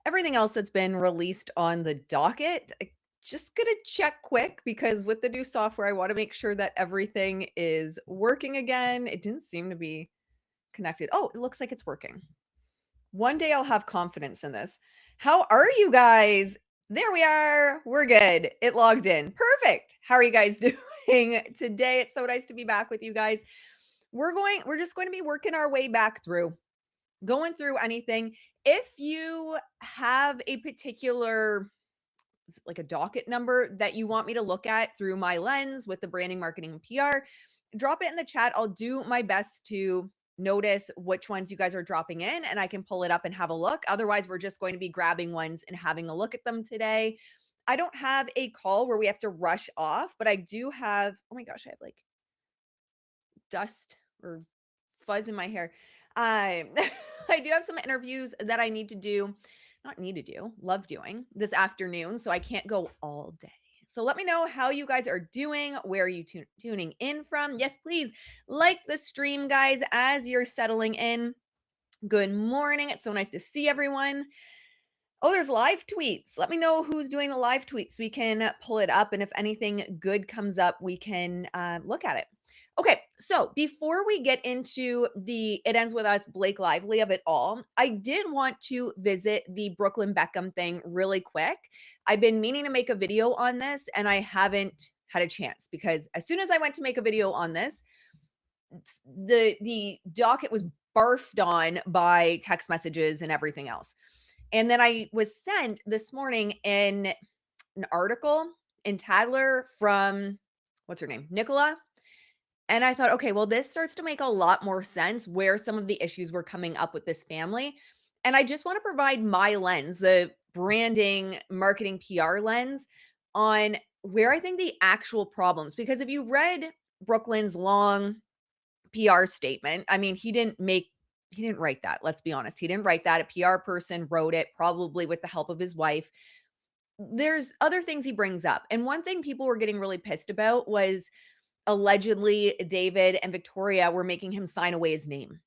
everything else that's been released on the docket. Just gonna check quick because with the new software, I want to make sure that everything is working again. It didn't seem to be connected. Oh, it looks like it's working. One day I'll have confidence in this. How are you guys? There we are. We're good. It logged in. Perfect. How are you guys doing today? It's so nice to be back with you guys. We're just going to be working our way back through, going through anything. If you have a particular like a docket number that you want me to look at through my lens with the branding, marketing, and PR, drop it in the chat. I'll do my best to notice which ones you guys are dropping in and I can pull it up and have a look. Otherwise, we're just going to be grabbing ones and having a look at them today. I don't have a call where we have to rush off, but I do have, oh my gosh, I have like dust or fuzz in my hair. I do have some interviews that I need to do, not need to do, love doing this afternoon. So I can't go all day. So let me know how you guys are doing. Where are you tuning in from? Yes, please like the stream, guys, as you're settling in. Good morning. It's so nice to see everyone. Oh, there's live tweets. Let me know who's doing the live tweets. We can pull it up. And if anything good comes up, we can look at it. Okay, so before we get into the It Ends With Us, Blake Lively of it all, I did want to visit the Brooklyn Beckham thing really quick. I've been meaning to make a video on this and I haven't had a chance because as soon as I went to make a video on this, the docket was barfed on by text messages and everything else. And then I was sent this morning an article in Tadler from what's her name? Nicola. And I thought, okay, well, this starts to make a lot more sense where some of the issues were coming up with this family. And I just want to provide my lens, the branding, marketing, PR lens on where I think the actual problems, because if you read Brooklyn's long PR statement, I mean, he didn't write that. Let's be honest. He didn't write that. A PR person wrote it, probably with the help of his wife. There's other things he brings up. And one thing people were getting really pissed about was allegedly David and Victoria were making him sign away his name.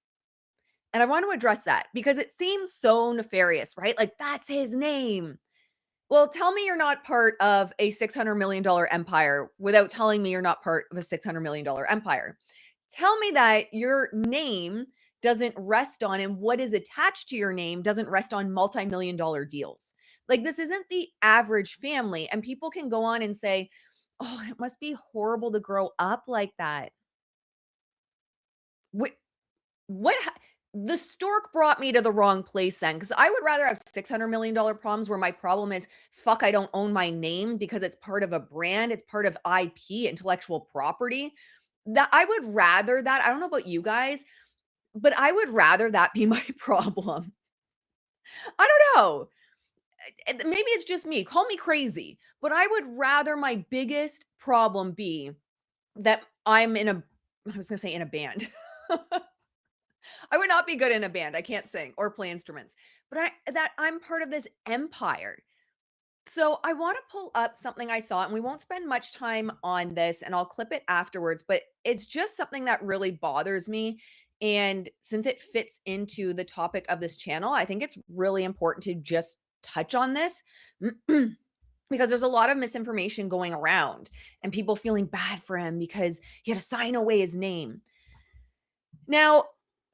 And I want to address that because it seems so nefarious, right? Like that's his name. Well, tell me you're not part of a $600 million empire without telling me you're not part of a $600 million empire. Tell me that your name doesn't rest on and what is attached to your name doesn't rest on multi-million dollar deals. Like this isn't the average family. And people can go on and say, oh, it must be horrible to grow up like that. What the stork brought me to the wrong place then because I would rather have $600 million problems where my problem is, fuck, I don't own my name because it's part of a brand, it's part of IP, intellectual property. That I would rather that. I don't know about you guys, but I would rather that be my problem. I don't know. Maybe it's just me. Call me crazy, but I would rather my biggest problem be that I'm in a, I was going to say in a band. I would not be good in a band. I can't sing or play instruments, but that I'm part of this empire. So I want to pull up something I saw and we won't spend much time on this and I'll clip it afterwards, but it's just something that really bothers me. And since it fits into the topic of this channel, I think it's really important to just touch on this because there's a lot of misinformation going around and people feeling bad for him because he had to sign away his name. Now,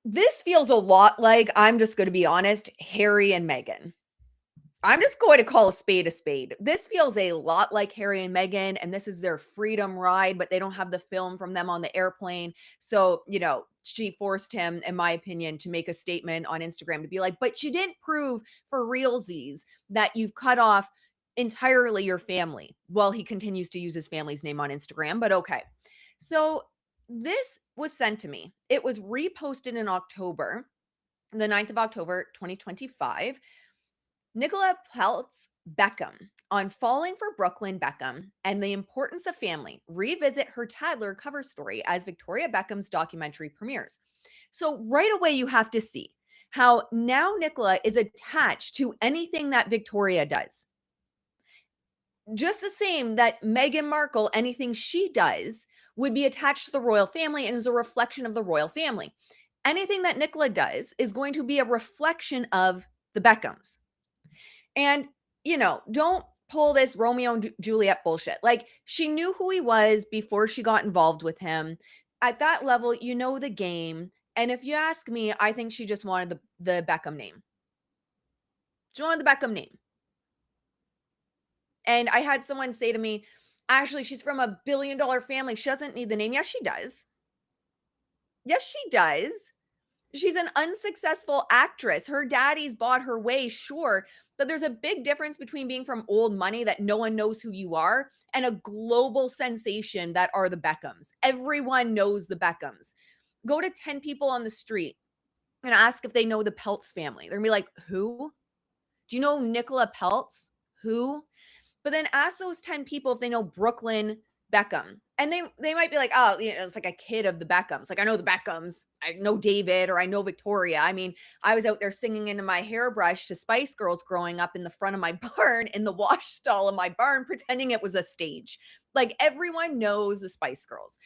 this feels a lot like, I'm just going to be honest, Harry and Meghan. I'm just going to call a spade a spade. This feels a lot like Harry and Meghan, and this is their freedom ride, but they don't have the film from them on the airplane. So, she forced him, in my opinion, to make a statement on Instagram to be like, but you didn't prove for realsies that you've cut off entirely your family. Well, he continues to use his family's name on Instagram, but okay. So this was sent to me. It was reposted in October, the 9th of October, 2025. Nicola Peltz Beckham on falling for Brooklyn Beckham and the importance of family. Revisit her Tadler cover story as Victoria Beckham's documentary premieres. So right away, you have to see how now Nicola is attached to anything that Victoria does. Just the same that Meghan Markle, anything she does would be attached to the royal family and is a reflection of the royal family. Anything that Nicola does is going to be a reflection of the Beckhams. And, don't pull this Romeo and Juliet bullshit. Like, she knew who he was before she got involved with him. At that level, you know the game. And if you ask me, I think she just wanted the Beckham name. She wanted the Beckham name. And I had someone say to me, Ashley, she's from a billion-dollar family. She doesn't need the name. Yes, she does. Yes, she does. She's an unsuccessful actress. Her daddy's bought her way, sure, but there's a big difference between being from old money that no one knows who you are and a global sensation that are the Beckhams. Everyone knows the Beckhams. Go to 10 people on the street and ask if they know the Peltz family. They're gonna be like, who? Do you know Nicola Peltz? Who? But then ask those 10 people if they know Brooklyn Beckham. And they might be like, "Oh, it's like a kid of the Beckhams. Like, I know the Beckhams. I know David or I know Victoria." I mean, I was out there singing into my hairbrush to Spice Girls growing up in the front of my barn, in the wash stall of my barn, pretending it was a stage. Like, everyone knows the Spice Girls.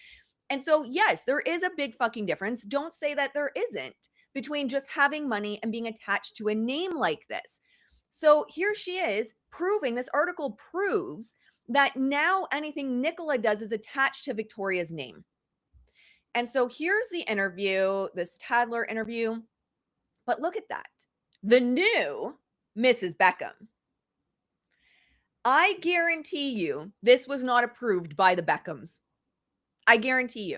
And so, yes, there is a big fucking difference. Don't say that there isn't between just having money and being attached to a name like this. So here she is proving, this article proves that now anything Nicola does is attached to Victoria's name. And so here's the interview, this Tadler interview. But look at that. The new Mrs. Beckham. I guarantee you this was not approved by the Beckhams. I guarantee you.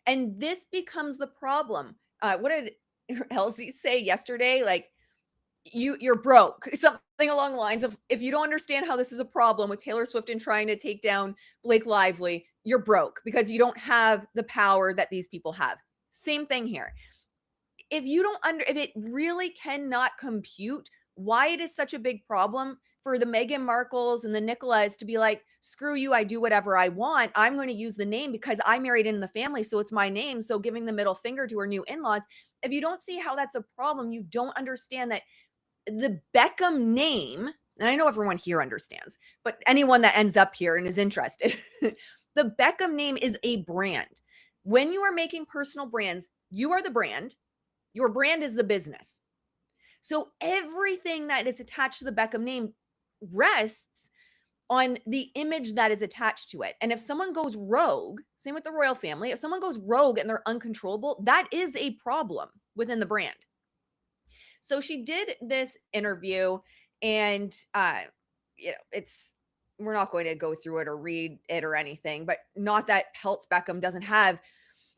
And this becomes the problem. What did Elsie say yesterday? Like, you're broke. Something along the lines of, if you don't understand how this is a problem with Taylor Swift and trying to take down Blake Lively, you're broke because you don't have the power that these people have. Same thing here. If it really cannot compute why it is such a big problem for the Meghan Markles and the Nicolas to be like, screw you, I do whatever I want. I'm going to use the name because I married in the family, so it's my name. So giving the middle finger to her new in-laws. If you don't see how that's a problem, you don't understand that the Beckham name, and I know everyone here understands, but anyone that ends up here and is interested, the Beckham name is a brand. When you are making personal brands, you are the brand. Your brand is the business. So everything that is attached to the Beckham name rests on the image that is attached to it. And if someone goes rogue, same with the royal family, if someone goes rogue and they're uncontrollable, that is a problem within the brand. So she did this interview and we're not going to go through it or read it or anything, but not that Peltz Beckham doesn't have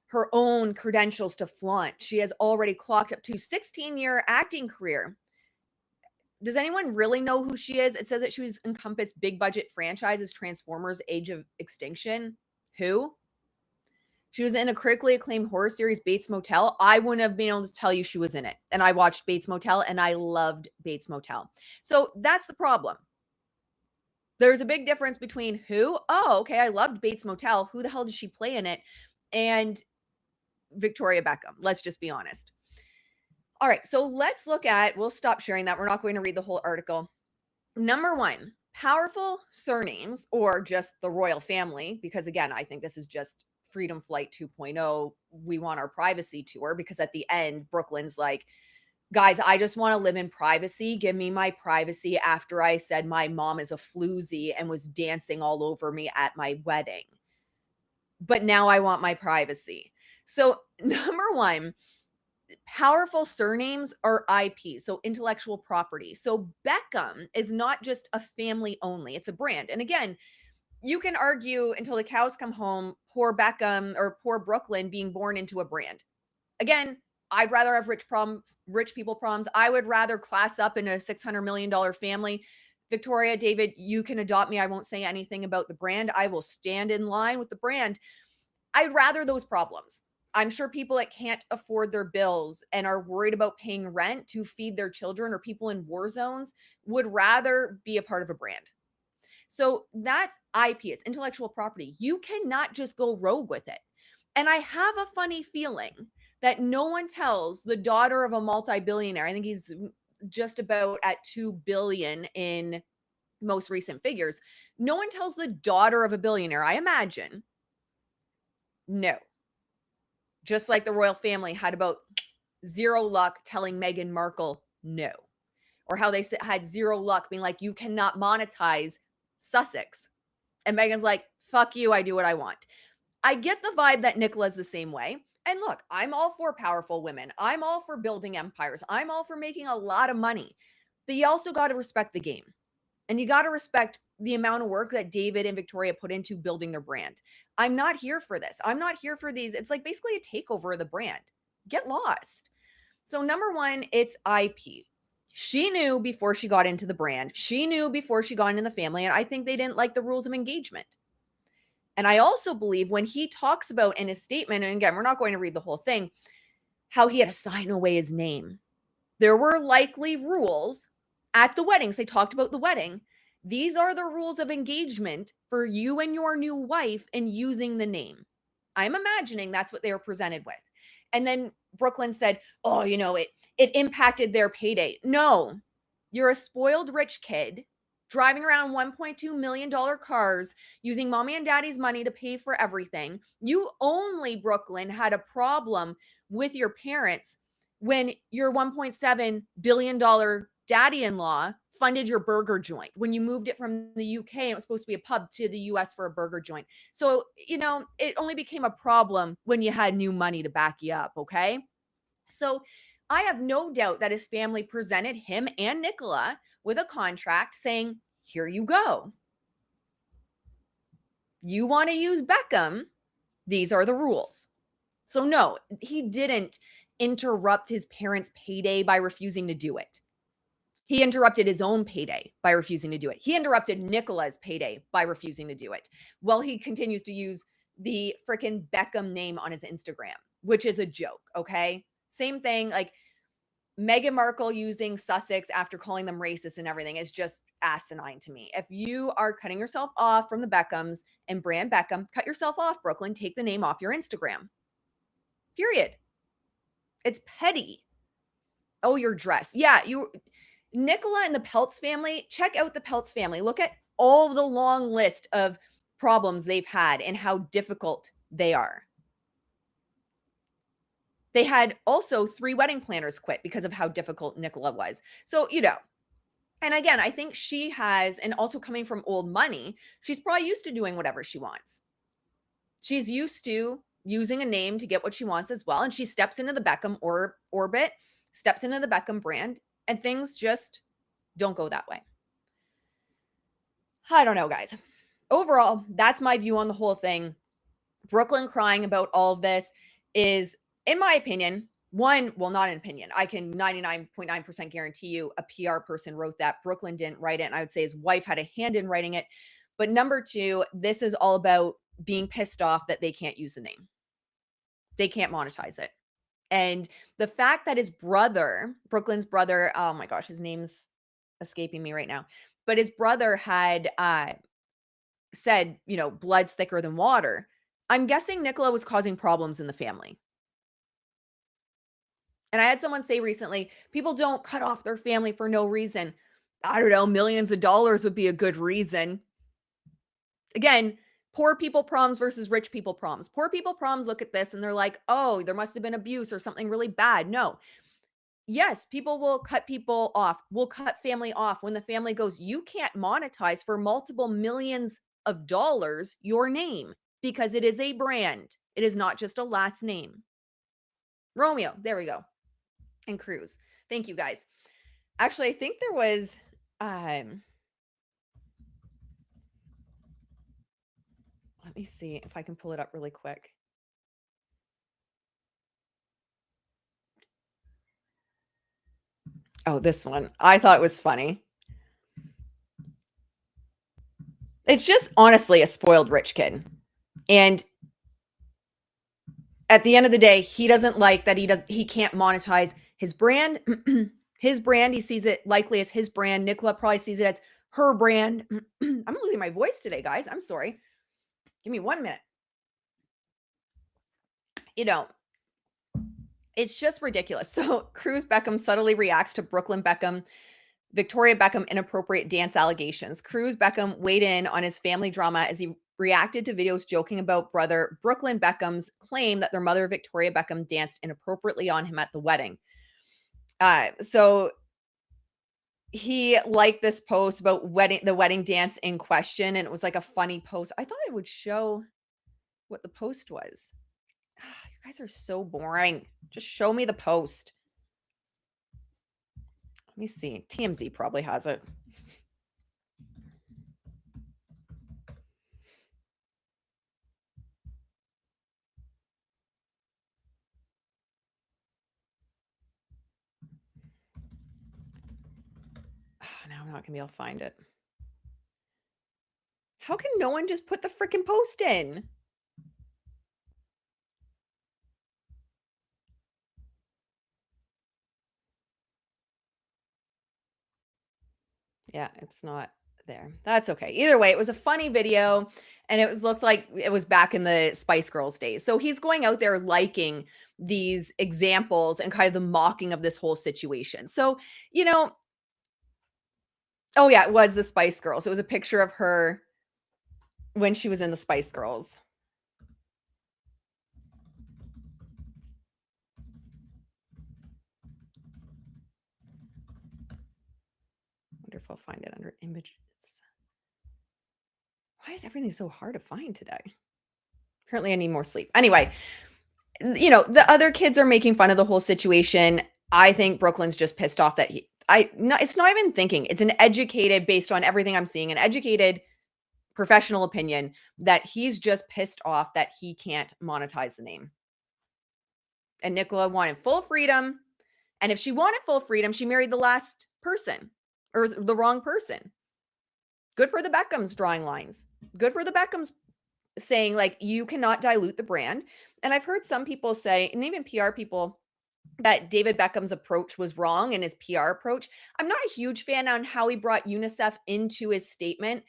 her own credentials to flaunt. She has already clocked up to 16-year acting career. Does anyone really know who she is? It says that she was encompassed big budget franchises, Transformers, Age of Extinction. Who? She was in a critically acclaimed horror series, Bates Motel. I wouldn't have been able to tell you she was in it. And I watched Bates Motel and I loved Bates Motel. So that's the problem. There's a big difference between who? Oh, okay, I loved Bates Motel. Who the hell did she play in it? And Victoria Beckham. Let's just be honest. All right, so let's look at, we'll stop sharing that. We're not going to read the whole article. Number one, powerful surnames or just the royal family, because again, I think this is just Freedom Flight 2.0. We want our privacy tour because at the end, Brooklyn's like, guys, I just want to live in privacy. Give me my privacy after I said my mom is a floozy and was dancing all over me at my wedding. But now I want my privacy. So, number one, powerful surnames are IP, so intellectual property. So Beckham is not just a family only, it's a brand. And again, you can argue until the cows come home, poor Beckham or poor Brooklyn being born into a brand. Again, I'd rather have rich people problems. I would rather class up in a $600 million family. Victoria, David, you can adopt me. I won't say anything about the brand. I will stand in line with the brand. I'd rather those problems. I'm sure people that can't afford their bills and are worried about paying rent to feed their children or people in war zones would rather be a part of a brand. So that's IP, it's intellectual property. You cannot just go rogue with it. And I have a funny feeling that no one tells the daughter of a multi-billionaire. I think he's just about at 2 billion in most recent figures. No one tells the daughter of a billionaire, I imagine. No. Just like the royal family had about zero luck telling Meghan Markle no. or how they had zero luck, being like, you cannot monetize Sussex. And Meghan's like, fuck you, I do what I want. I get the vibe that Nicola's the same way. And look, I'm all for powerful women. I'm all for building empires. I'm all for making a lot of money. But you also got to respect the game. And you got to respect the amount of work that David and Victoria put into building their brand. I'm not here for this. I'm not here for these. It's like basically a takeover of the brand. Get lost. So, number one, it's IP. She knew before she got into the brand. She knew before she got into the family. And I think they didn't like the rules of engagement. And I also believe when he talks about in his statement, and again, we're not going to read the whole thing, how he had to sign away his name. There were likely rules at the weddings. They talked about the wedding. These are the rules of engagement for you and your new wife in using the name. I'm imagining that's what they were presented with. And then Brooklyn said, oh, it impacted their payday. No, you're a spoiled rich kid driving around $1.2 million cars, using mommy and daddy's money to pay for everything. You only, Brooklyn, had a problem with your parents when your $1.7 billion daddy-in-law funded your burger joint, when you moved it from the UK and it was supposed to be a pub to the US for a burger joint. So, it only became a problem when you had new money to back you up, okay? So I have no doubt that his family presented him and Nicola with a contract saying, here you go. You want to use Beckham? These are the rules. So no, he didn't interrupt his parents' payday by refusing to do it. He interrupted his own payday by refusing to do it. He interrupted Nicola's payday by refusing to do it. Well, he continues to use the freaking Beckham name on his Instagram, which is a joke, okay? Same thing, like Meghan Markle using Sussex after calling them racist and everything is just asinine to me. If you are cutting yourself off from the Beckhams and brand Beckham, cut yourself off, Brooklyn. Take the name off your Instagram. Period. It's petty. Oh, your dress. Yeah, Nicola and the Peltz family, check out the Peltz family. Look at all the long list of problems they've had and how difficult they are. They had also 3 wedding planners quit because of how difficult Nicola was. So, and again, I think she has, and also coming from old money, she's probably used to doing whatever she wants. She's used to using a name to get what she wants as well. And she steps into the Beckham orbit, steps into the Beckham brand, and things just don't go that way. I don't know, guys. Overall, that's my view on the whole thing. Brooklyn crying about all of this is, in my opinion, not an opinion. I can 99.9% guarantee you a PR person wrote that. Brooklyn didn't write it. And I would say his wife had a hand in writing it. But number 2, this is all about being pissed off that they can't use the name. They can't monetize it. And the fact that his brother, Brooklyn's brother, oh my gosh, his name's escaping me right now. But his brother had said, blood's thicker than water. I'm guessing Nicola was causing problems in the family. And I had someone say recently, people don't cut off their family for no reason. I don't know, millions of dollars would be a good reason. Again, poor people problems versus rich people problems. Poor people problems look at this and they're like, oh, there must have been abuse or something really bad. No. Yes, people will cut people off, will cut family off when the family goes, you can't monetize for multiple millions of dollars your name because it is a brand. It is not just a last name. Romeo, there we go. And Cruz. Thank you, guys. Actually, I think there was let me see if I can pull it up really quick. Oh, this one. I thought it was funny. It's just honestly a spoiled rich kid. And at the end of the day, he doesn't like that he can't monetize his brand. His brand, he sees it likely as his brand. Nicola probably sees it as her brand. I'm losing my voice today, guys. I'm sorry. Give me 1 minute. It's just ridiculous. So Cruz Beckham subtly reacts to Brooklyn Beckham, Victoria Beckham inappropriate dance allegations. Cruz Beckham weighed in on his family drama as he reacted to videos joking about brother Brooklyn Beckham's claim that their mother, Victoria Beckham, danced inappropriately on him at the wedding. So he liked this post about the wedding dance in question, and it was like a funny post. I thought I would show what the post was. You guys are so boring. Just show me the post. Let me see. TMZ probably has it. Now I'm not gonna be able to find it. How can no one just put the freaking post in? Yeah, it's not there. That's okay. Either way, it was a funny video and it was looked like it was back in the Spice Girls days. So he's going out there liking these examples and kind of the mocking of this whole situation. So, you know, oh yeah, it was the Spice Girls. It was a picture of her when she was in the Spice Girls. Wonder if I'll find it under images. Why is everything so hard to find today? Apparently I need more sleep. Anyway, you know, the other kids are making fun of the whole situation. I think Brooklyn's just pissed off that no, it's not even thinking. It's an educated, based on everything I'm seeing, an educated professional opinion that he's just pissed off that he can't monetize the name. And Nicola wanted full freedom. And if she wanted full freedom, she married the last person or the wrong person. Good for the Beckhams drawing lines. Good for the Beckhams saying, like, you cannot dilute the brand. And I've heard some people say, and even PR people, that David Beckham's approach was wrong and his PR approach. I'm not a huge fan on how he brought UNICEF into his statement.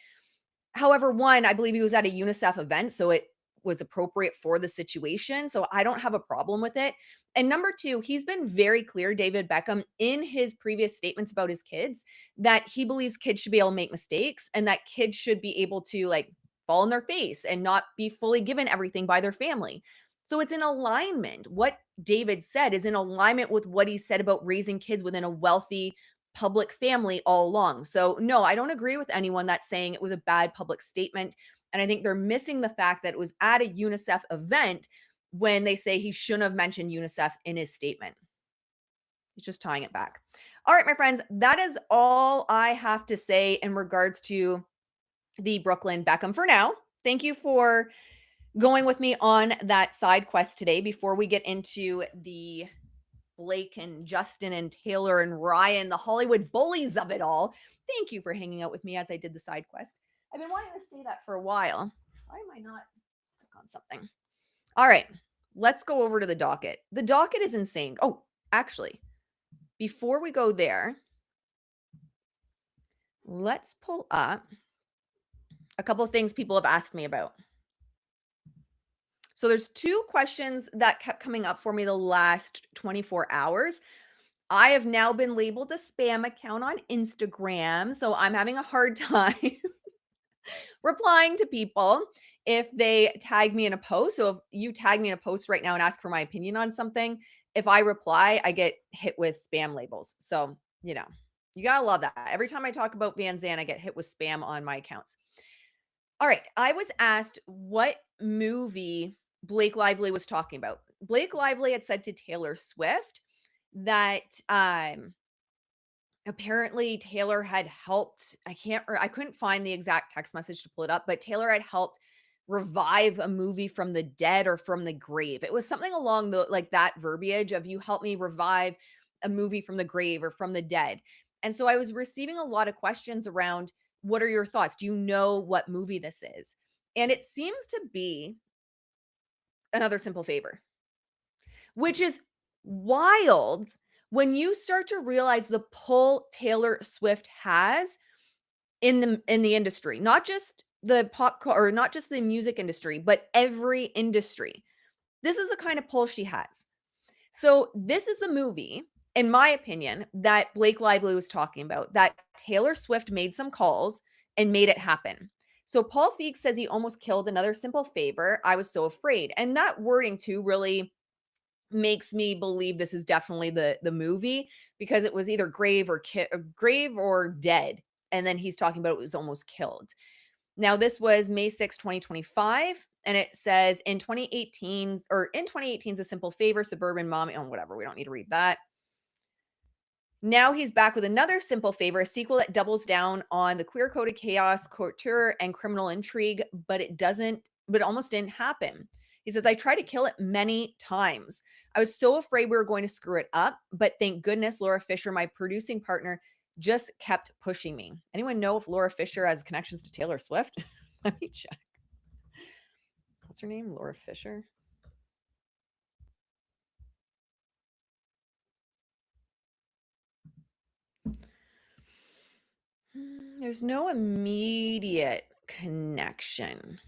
However, one, I believe he was at a UNICEF event, so it was appropriate for the situation. So I don't have a problem with it. And number two, he's been very clear, David Beckham, in his previous statements about his kids, that he believes kids should be able to make mistakes and that kids should be able to like fall on their face and not be fully given everything by their family. So it's in alignment. What David said is in alignment with what he said about raising kids within a wealthy public family all along. So, no, I don't agree with anyone that's saying it was a bad public statement. And I think they're missing the fact that it was at a UNICEF event when they say he shouldn't have mentioned UNICEF in his statement. He's just tying it back. All right, my friends, that is all I have to say in regards to the Brooklyn Beckham for now. Thank you for going with me on that side quest today before we get into the Blake and Justin and Taylor and Ryan, the Hollywood bullies of it all. Thank you for hanging out with me as I did the side quest. I've been wanting to say that for a while. Why am I not stuck on something? All right, let's go over to the docket. The docket is insane. Oh, actually, before we go there, let's pull up a couple of things people have asked me about. So there's two questions that kept coming up for me the last 24 hours. I have now been labeled a spam account on Instagram, so I'm having a hard time replying to people if they tag me in a post. So if you tag me in a post right now and ask for my opinion on something, if I reply, I get hit with spam labels. So, you know, you gotta love that. Every time I talk about Van Zandt, I get hit with spam on my accounts. All right. I was asked what movie Blake Lively was talking about. Blake Lively had said to Taylor Swift that apparently Taylor had helped. I couldn't find the exact text message to pull it up, but Taylor had helped revive a movie from the dead or from the grave. It was something along the like that verbiage of you help me revive a movie from the grave or from the dead. And so I was receiving a lot of questions around what are your thoughts? Do you know what movie this is? And it seems to be Another Simple Favor, which is wild when you start to realize the pull Taylor Swift has in the industry, not just the or not just the music industry, but every industry. This is the kind of pull she has. So this is the movie, in my opinion, that Blake Lively was talking about, that Taylor Swift made some calls and made it happen. So Paul Feig says he almost killed Another Simple Favor. I was so afraid. And that wording too really makes me believe this is definitely the movie because it was either grave or dead, and then he's talking about it was almost killed. Now this was May 6, 2025, and it says in 2018 or in 2018's A Simple Favor, Suburban Mom, oh, whatever, we don't need to read that. Now he's back with another Simple Favor, a sequel that doubles down on the queer coded chaos, couture, and criminal intrigue, but it almost didn't happen. He says, I tried to kill it many times. I was so afraid we were going to screw it up, but thank goodness Laura Fisher, my producing partner, just kept pushing me. Anyone know if Laura Fisher has connections to Taylor Swift? Let me check. What's her name? Laura Fisher? There's no immediate connection.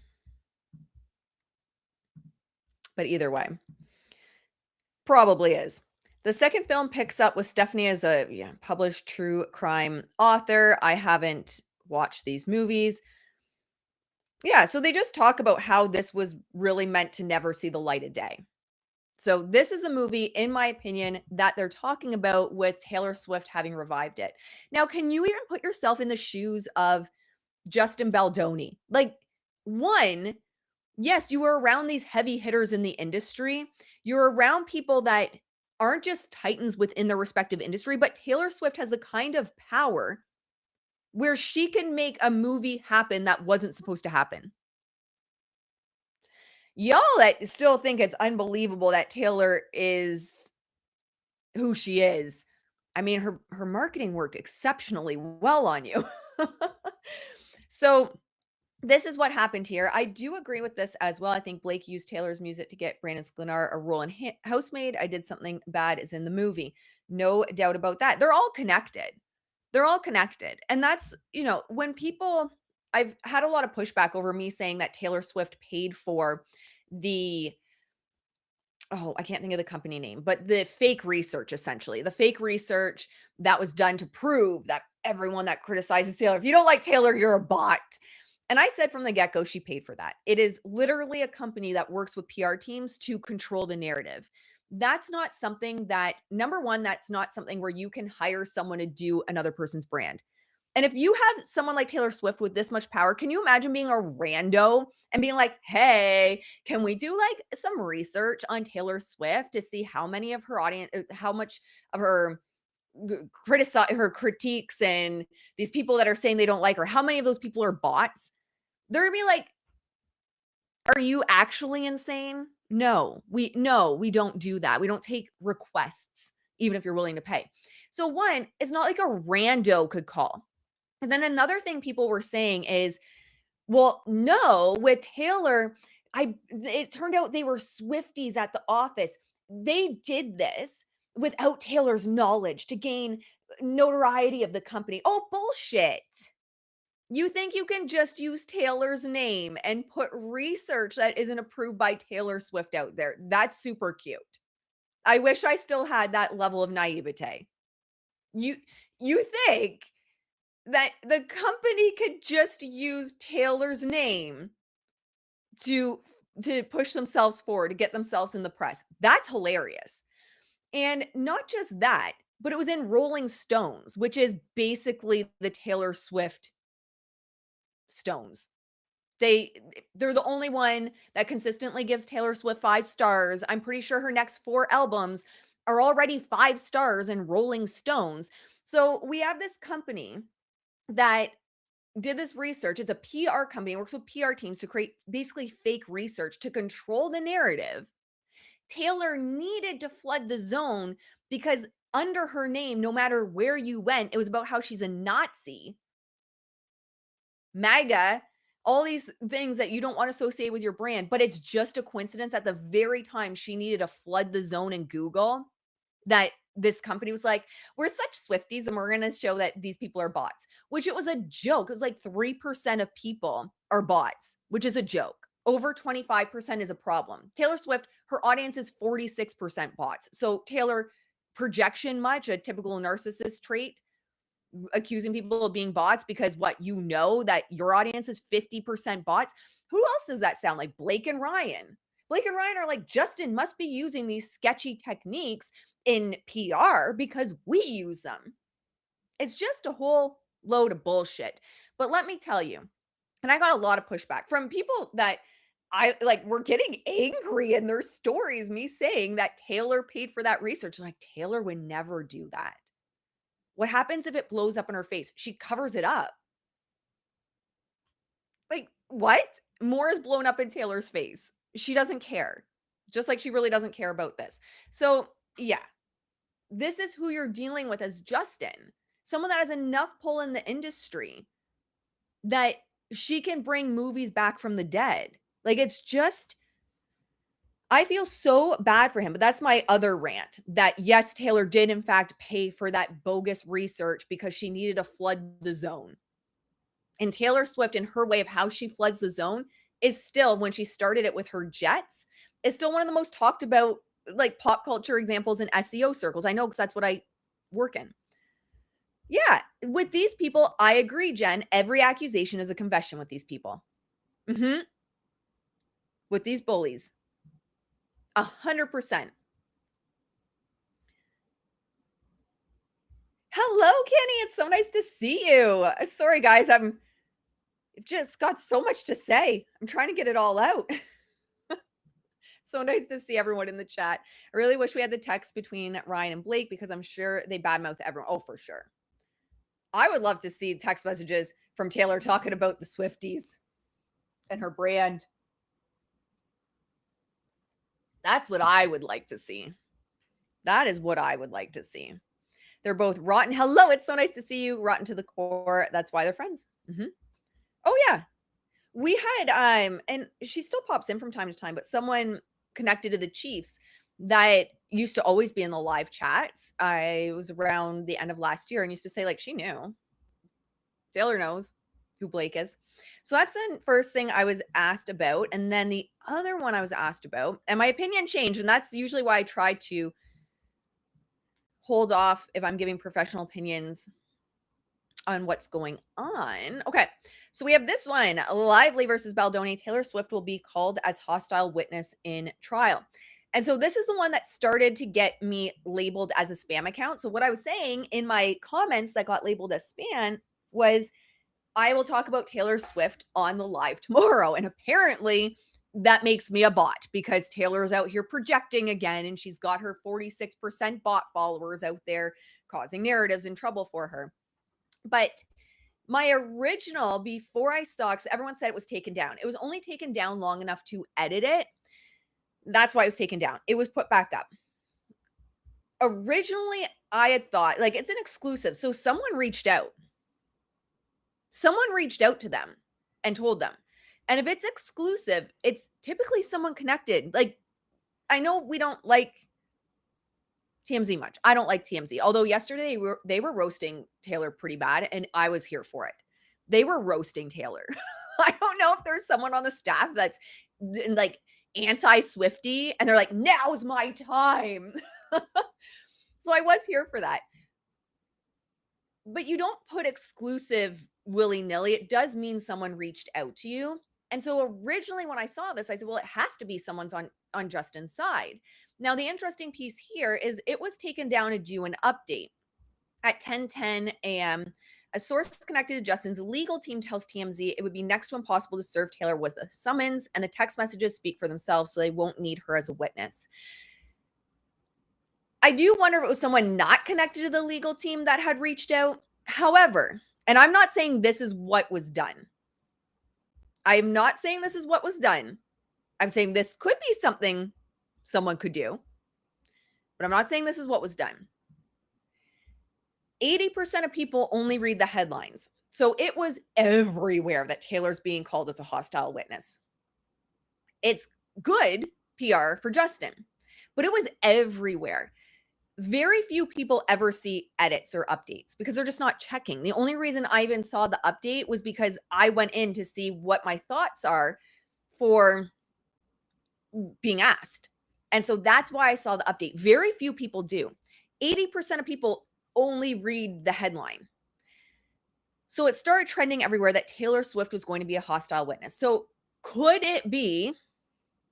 But either way, probably is. The second film picks up with Stephanie as a published true crime author. I haven't watched these movies. Yeah, so they just talk about how this was really meant to never see the light of day. So this is the movie, in my opinion, that they're talking about with Taylor Swift having revived it. Now, can you even put yourself in the shoes of Justin Baldoni? Like, one, yes, you were around these heavy hitters in the industry. You're around people that aren't just titans within their respective industry, but Taylor Swift has the kind of power where she can make a movie happen that wasn't supposed to happen. Y'all that still think it's unbelievable that Taylor is who she is. I mean, her marketing worked exceptionally well on you. So this is what happened here. I do agree with this as well. I think Blake used Taylor's music to get Brandon Sklenar a role in Housemaid. I Did Something Bad is in the movie. No doubt about that. They're all connected. They're all connected. And that's, when people, I've had a lot of pushback over me saying that Taylor Swift paid for the, oh, I can't think of the company name, but the fake research, essentially. The fake research that was done to prove that everyone that criticizes Taylor, if you don't like Taylor, you're a bot. And I said from the get go, she paid for that. It is literally a company that works with PR teams to control the narrative. That's not something that, number one, that's not something where you can hire someone to do another person's brand. And if you have someone like Taylor Swift with this much power, can you imagine being a rando and being like, hey, can we do like some research on Taylor Swift to see how many of her audience, how much of her her critiques and these people that are saying they don't like her, how many of those people are bots? They're gonna be like, are you actually insane? We don't do that. We don't take requests, even if you're willing to pay. So one, it's not like a rando could call. And then another thing people were saying is, well, no, with Taylor, it turned out they were Swifties at the office. They did this without Taylor's knowledge to gain notoriety of the company. Oh, bullshit. You think you can just use Taylor's name and put research that isn't approved by Taylor Swift out there? That's super cute. I wish I still had that level of naivete. You think that the company could just use Taylor's name to push themselves forward, to get themselves in the press? That's hilarious. And not just that, but it was in Rolling Stones, which is basically the Taylor Swift Stones. They're the only one that consistently gives Taylor Swift 5 stars. I'm pretty sure her next 4 albums are already 5 stars in Rolling Stones. So we have this company that did this research. It's a PR company, works with PR teams to create basically fake research to control the narrative. Taylor needed to flood the zone because under her name, no matter where you went, it was about how she's a Nazi, MAGA, all these things that you don't want to associate with your brand. But it's just a coincidence at the very time she needed to flood the zone in Google that this company was like, we're such Swifties and we're going to show that these people are bots, which it was a joke. It was like 3% of people are bots, which is a joke. Over 25% is a problem. Taylor Swift, her audience is 46% bots. So Taylor, projection much, a typical narcissist trait, accusing people of being bots because that your audience is 50% bots. Who else does that sound like? Blake and Ryan. Blake and Ryan are like, Justin must be using these sketchy techniques in PR because we use them. It's just a whole load of bullshit. But let me tell you, and I got a lot of pushback from people that I like were getting angry in their stories, me saying that Taylor paid for that research. Like, Taylor would never do that. What happens if it blows up in her face? She covers it up. Like, what? More is blown up in Taylor's face. She doesn't care. Just like she really doesn't care about this. So, yeah, this is who you're dealing with as Justin. Someone that has enough pull in the industry that she can bring movies back from the dead. Like, it's just, I feel so bad for him. But that's my other rant, that yes, Taylor did in fact pay for that bogus research because she needed to flood the zone. And Taylor Swift, in her way of how she floods the zone, is still, when she started it with her jets, is still one of the most talked about like pop culture examples in SEO circles. I know because that's what I work in. Yeah, with these people, I agree, Jen. Every accusation is a confession with these people. With these bullies. 100%. Hello, Kenny. It's so nice to see you. Sorry, guys. I'm just got so much to say. I'm trying to get it all out. So nice to see everyone in the chat. I really wish we had the text between Ryan and Blake because I'm sure they badmouth everyone. Oh, for sure. I would love to see text messages from Taylor talking about the Swifties and her brand. That's what I would like to see. That is what I would like to see. They're both rotten. Hello, it's so nice to see you. Rotten to the core. That's why they're friends. Oh yeah. We had and she still pops in from time to time, but someone connected to the Chiefs that used to always be in the live chats. I was around the end of last year and used to say, like, she knew. Taylor knows who Blake is. So that's the first thing I was asked about. And then the other one I was asked about, and my opinion changed, and that's usually why I try to hold off if I'm giving professional opinions on what's going on. Okay. So we have this one, Lively versus Baldoni. Taylor Swift will be called as hostile witness in trial. And so this is the one that started to get me labeled as a spam account. So what I was saying in my comments that got labeled as spam was, I will talk about Taylor Swift on the live tomorrow. And apparently that makes me a bot because Taylor is out here projecting again, and she's got her 46% bot followers out there causing narratives and trouble for her. But my original, before I saw, because everyone said it was taken down, it was only taken down long enough to edit it. That's why it was taken down. It was put back up. Originally, I had thought, like, it's an exclusive. So someone reached out. Someone reached out to them and told them. And if it's exclusive, it's typically someone connected. Like, I know we don't like TMZ much. I don't like TMZ. Although yesterday they were roasting Taylor pretty bad, and I was here for it. They were roasting Taylor. I don't know if there's someone on the staff that's like anti-Swifty and they're like, now's my time. So I was here for that. But you don't put exclusive willy-nilly. It does mean someone reached out to you. And so originally when I saw this, I said, well, it has to be someone's on Justin's side. Now, the interesting piece here is it was taken down to do an update at 10:10 a.m. A source connected to Justin's legal team tells TMZ it would be next to impossible to serve Taylor with a summons, and the text messages speak for themselves, so they won't need her as a witness. I do wonder if it was someone not connected to the legal team that had reached out. However, and I'm not saying this is what was done. I am not saying this is what was done. I'm saying this could be something someone could do, but I'm not saying this is what was done. 80% of people only read the headlines. So it was everywhere that Taylor's being called as a hostile witness. It's good PR for Justin, but it was everywhere. Very few people ever see edits or updates because they're just not checking. The only reason I even saw the update was because I went in to see what my thoughts are for being asked. And so that's why I saw the update. Very few people do. 80% of people only read the headline. So it started trending everywhere that Taylor Swift was going to be a hostile witness. So could it be,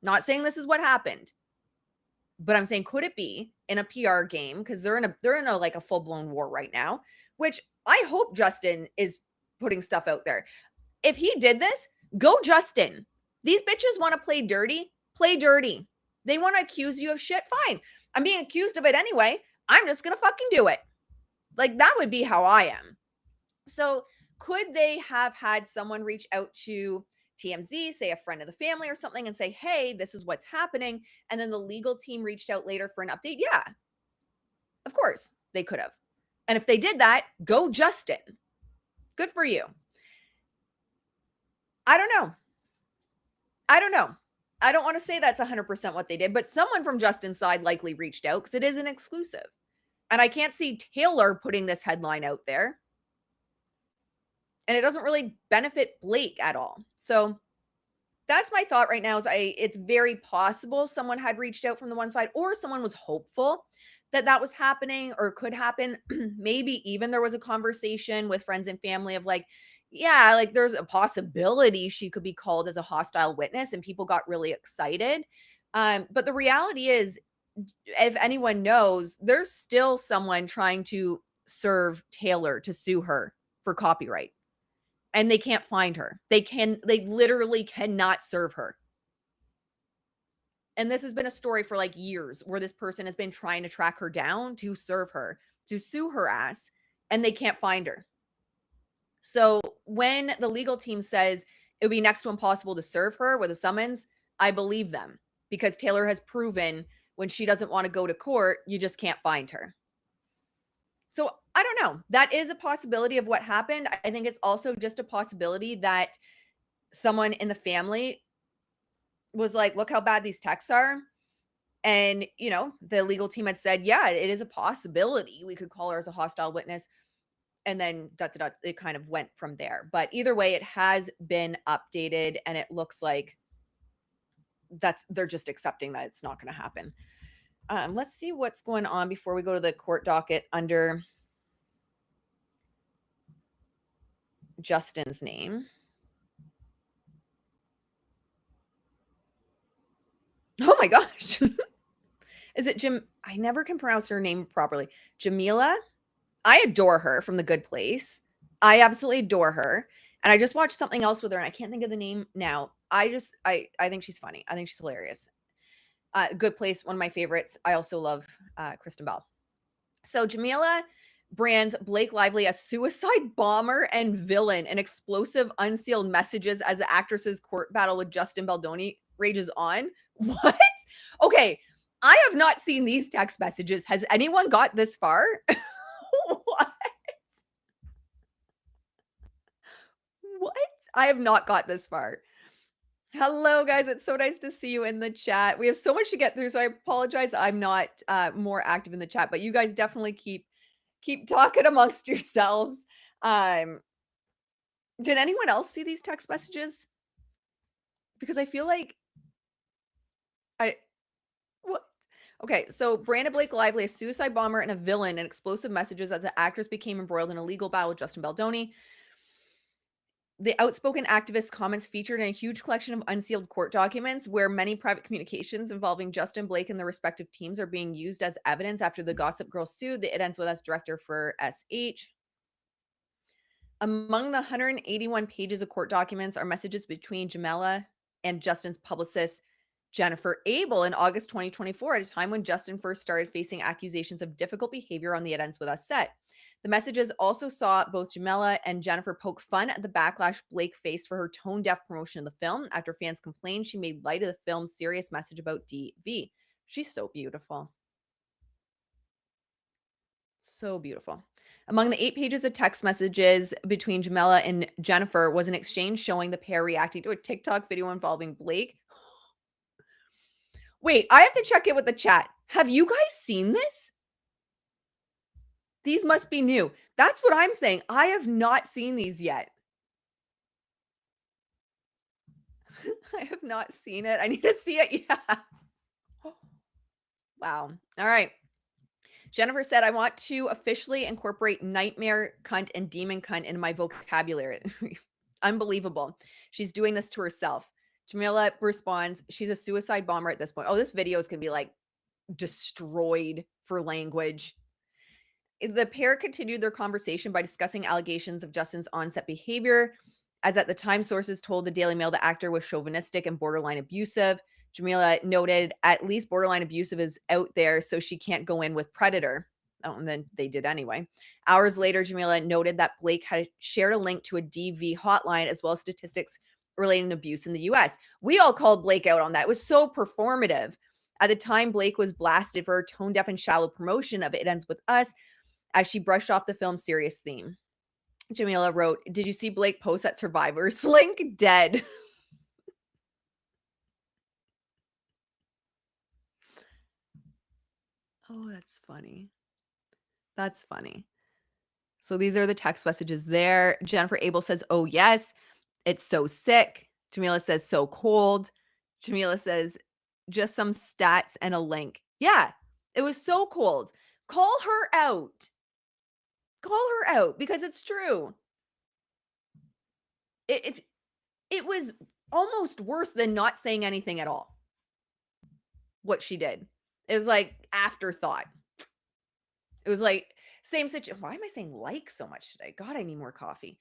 Not saying this is what happened, but I'm saying, could it be in a PR game? Because they're in a like a full-blown war right now, which I hope Justin is putting stuff out there. If he did this, go Justin. These bitches want to play dirty. Play dirty. They want to accuse you of shit. Fine. I'm being accused of it anyway. I'm just gonna fucking do it. Like, that would be how I am. So, could they have had someone reach out to TMZ, say a friend of the family or something, and say, hey, this is what's happening? And then the legal team reached out later for an update? Yeah, of course they could have. And if they did that, go Justin. Good for you. I don't know. I don't know. I don't want to say that's 100% what they did, but someone from Justin's side likely reached out because it is an exclusive. And I can't see Taylor putting this headline out there. And it doesn't really benefit Blake at all. So that's my thought right now is it's very possible someone had reached out from the one side, or someone was hopeful that that was happening or could happen. Maybe even there was a conversation with friends and family of like, yeah, like there's a possibility she could be called as a hostile witness, and people got really excited. But the reality is, if anyone knows, there's still someone trying to serve Taylor to sue her for copyright, and they can't find her. They literally cannot serve her. And this has been a story for like years where this person has been trying to track her down to serve her, to sue her ass, and they can't find her. So when the legal team says it would be next to impossible to serve her with a summons, I believe them, because Taylor has proven when she doesn't want to go to court, you just can't find her. So I don't know. That is a possibility of what happened. I think it's also just a possibility that someone in the family was like, look how bad these texts are. And, the legal team had said, yeah, it is a possibility we could call her as a hostile witness. And then it kind of went from there. But either way, it has been updated, and it looks like they're just accepting that it's not going to happen. Let's see what's going on before we go to the court docket under Justin's name. Oh my gosh. Is it Jim? I never can pronounce her name properly. Jamila? I adore her from The Good Place. I absolutely adore her. And I just watched something else with her, and I can't think of the name now. I think she's funny. I think she's hilarious. Good Place, one of my favorites. I also love Kristen Bell. So Jamila brands Blake Lively as suicide bomber and villain, and explosive unsealed messages as the actress's court battle with Justin Baldoni rages on. What? Okay, I have not seen these text messages. Has anyone got this far? What? What? I have not got this far. Hello, guys. It's so nice to see you in the chat. We have so much to get through, so I apologize I'm not more active in the chat, but you guys definitely keep talking amongst yourselves. Did anyone else see these text messages? Because I feel like what? Okay, so Brandon Blake Lively, a suicide bomber and a villain, and explosive messages as the actress became embroiled in a legal battle with Justin Baldoni. The outspoken activist comments featured in a huge collection of unsealed court documents where many private communications involving Justin Blake and their respective teams are being used as evidence after the Gossip Girl sued the It Ends With Us director for SH. Among the 181 pages of court documents are messages between Jamila and Justin's publicist, Jennifer Abel, in August 2024, at a time when Justin first started facing accusations of difficult behavior on the It Ends With Us set. The messages also saw both Jamila and Jennifer poke fun at the backlash Blake faced for her tone-deaf promotion of the film. After fans complained, she made light of the film's serious message about DV. She's so beautiful. So beautiful. Among the 8 pages of text messages between Jamila and Jennifer was an exchange showing the pair reacting to a TikTok video involving Blake. Wait, I have to check in with the chat. Have you guys seen this? These must be new. That's what I'm saying. I have not seen these yet. I have not seen it. I need to see it. Yeah. Wow. All right. Jennifer said, I want to officially incorporate nightmare cunt and demon cunt into my vocabulary. Unbelievable. She's doing this to herself. Jamila responds, she's a suicide bomber at this point. Oh, this video is going to be like destroyed for language. The pair continued their conversation by discussing allegations of Justin's on-set behavior. As at the time, sources told the Daily Mail the actor was chauvinistic and borderline abusive. Jamila noted, at least borderline abusive is out there, so she can't go in with Predator. Oh, and then they did anyway. Hours later, Jamila noted that Blake had shared a link to a DV hotline as well as statistics relating to abuse in the US. We all called Blake out on that. It was so performative. At the time, Blake was blasted for her tone deaf and shallow promotion of It Ends With Us as she brushed off the film's serious theme. Jamila wrote, "Did you see Blake post at Survivors? Link dead." Oh, that's funny. That's funny. So these are the text messages there. Jennifer Abel says, "Oh, yes, it's so sick." Jamila says, "So cold." Jamila says, "Just some stats and a link." Yeah, it was so cold. Call her out. Call her out because it's true. It was almost worse than not saying anything at all. What she did. It was like afterthought. It was like same situation. Why am I saying like so much today? God, I need more coffee.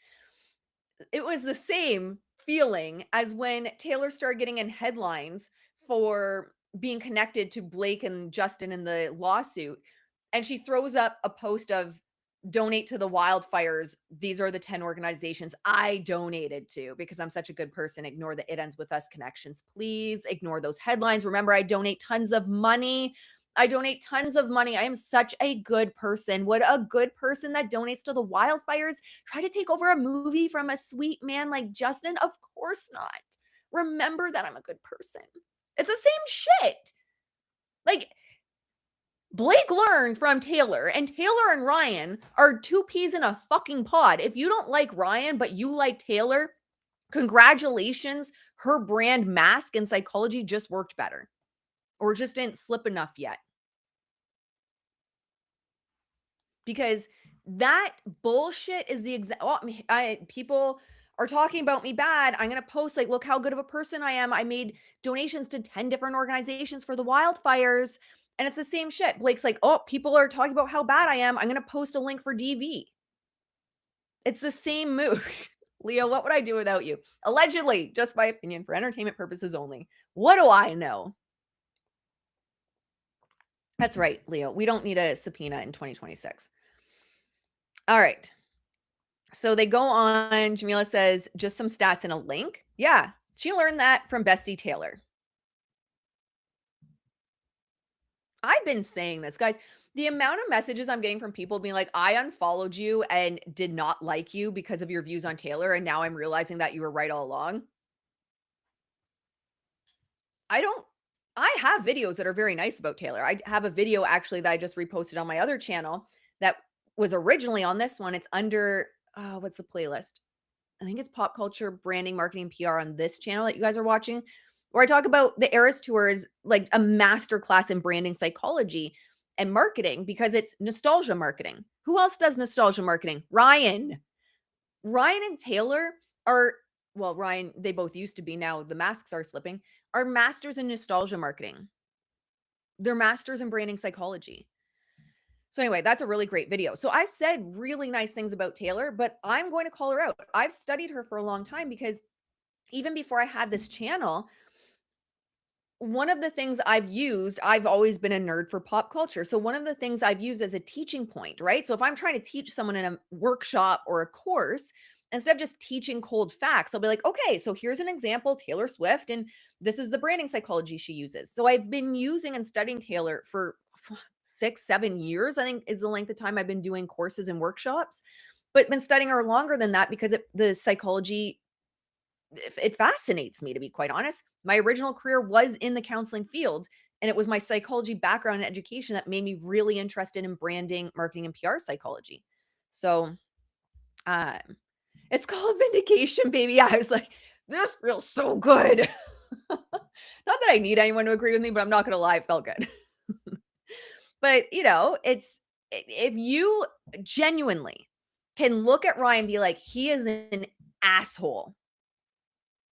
It was the same feeling as when Taylor started getting in headlines for being connected to Blake and Justin in the lawsuit. And she throws up a post of donate to the wildfires. These are the 10 organizations I donated to because I'm such a good person. Ignore the It Ends With Us connections, please. Ignore those headlines. Remember, I donate tons of money. I donate tons of money. I am such a good person. Would a good person that donates to the wildfires try to take over a movie from a sweet man like Justin? Of course not. Remember that I'm a good person. It's the same shit. Like, Blake learned from Taylor, and Taylor and Ryan are two peas in a fucking pod. If you don't like Ryan, but you like Taylor, congratulations. Her brand mask and psychology just worked better or just didn't slip enough yet. Because that bullshit is the exact. People are talking about me bad. I'm going to post, like, look how good of a person I am. I made donations to 10 different organizations for the wildfires. And it's the same shit. Blake's like, oh, people are talking about how bad I am. I'm going to post a link for DV. It's the same move. Leo, what would I do without you? Allegedly, just my opinion, for entertainment purposes only. What do I know? That's right, Leo. We don't need a subpoena in 2026. All right. So they go on. Jamila says, just some stats and a link. Yeah, she learned that from Bestie Taylor. I've been saying this, guys. The amount of messages I'm getting from people being like, I unfollowed you and did not like you because of your views on Taylor. And now I'm realizing that you were right all along. I have videos that are very nice about Taylor. I have a video actually that I just reposted on my other channel that was originally on this one. It's under, what's the playlist? I think it's pop culture, branding, marketing, PR on this channel that you guys are watching, where I talk about the Eras Tour is like a master class in branding psychology and marketing because it's nostalgia marketing. Who else does nostalgia marketing? Ryan. Ryan and Taylor are, well, Ryan, they both used to be. Now the masks are slipping, are masters in nostalgia marketing. They're masters in branding psychology. So anyway, that's a really great video. So I've said really nice things about Taylor, but I'm going to call her out. I've studied her for a long time because even before I had this channel, one of the things I've always been a nerd for pop culture. So one of the things I've used as a teaching point, right? So if I'm trying to teach someone in a workshop or a course, instead of just teaching cold facts, I'll be like, okay, so here's an example, Taylor Swift, and this is the branding psychology she uses. So I've been using and studying Taylor for 6-7 years, I think is the length of time I've been doing courses and workshops, but been studying her longer than that because the psychology, it fascinates me, to be quite honest. My original career was in the counseling field, and it was my psychology background and education that made me really interested in branding, marketing, and PR psychology. So, um, it's called vindication, baby. Yeah, I was like, this feels so good. Not that I need anyone to agree with me, but I'm not gonna lie, it felt good. But it's if you genuinely can look at Ryan and be like, he is an asshole.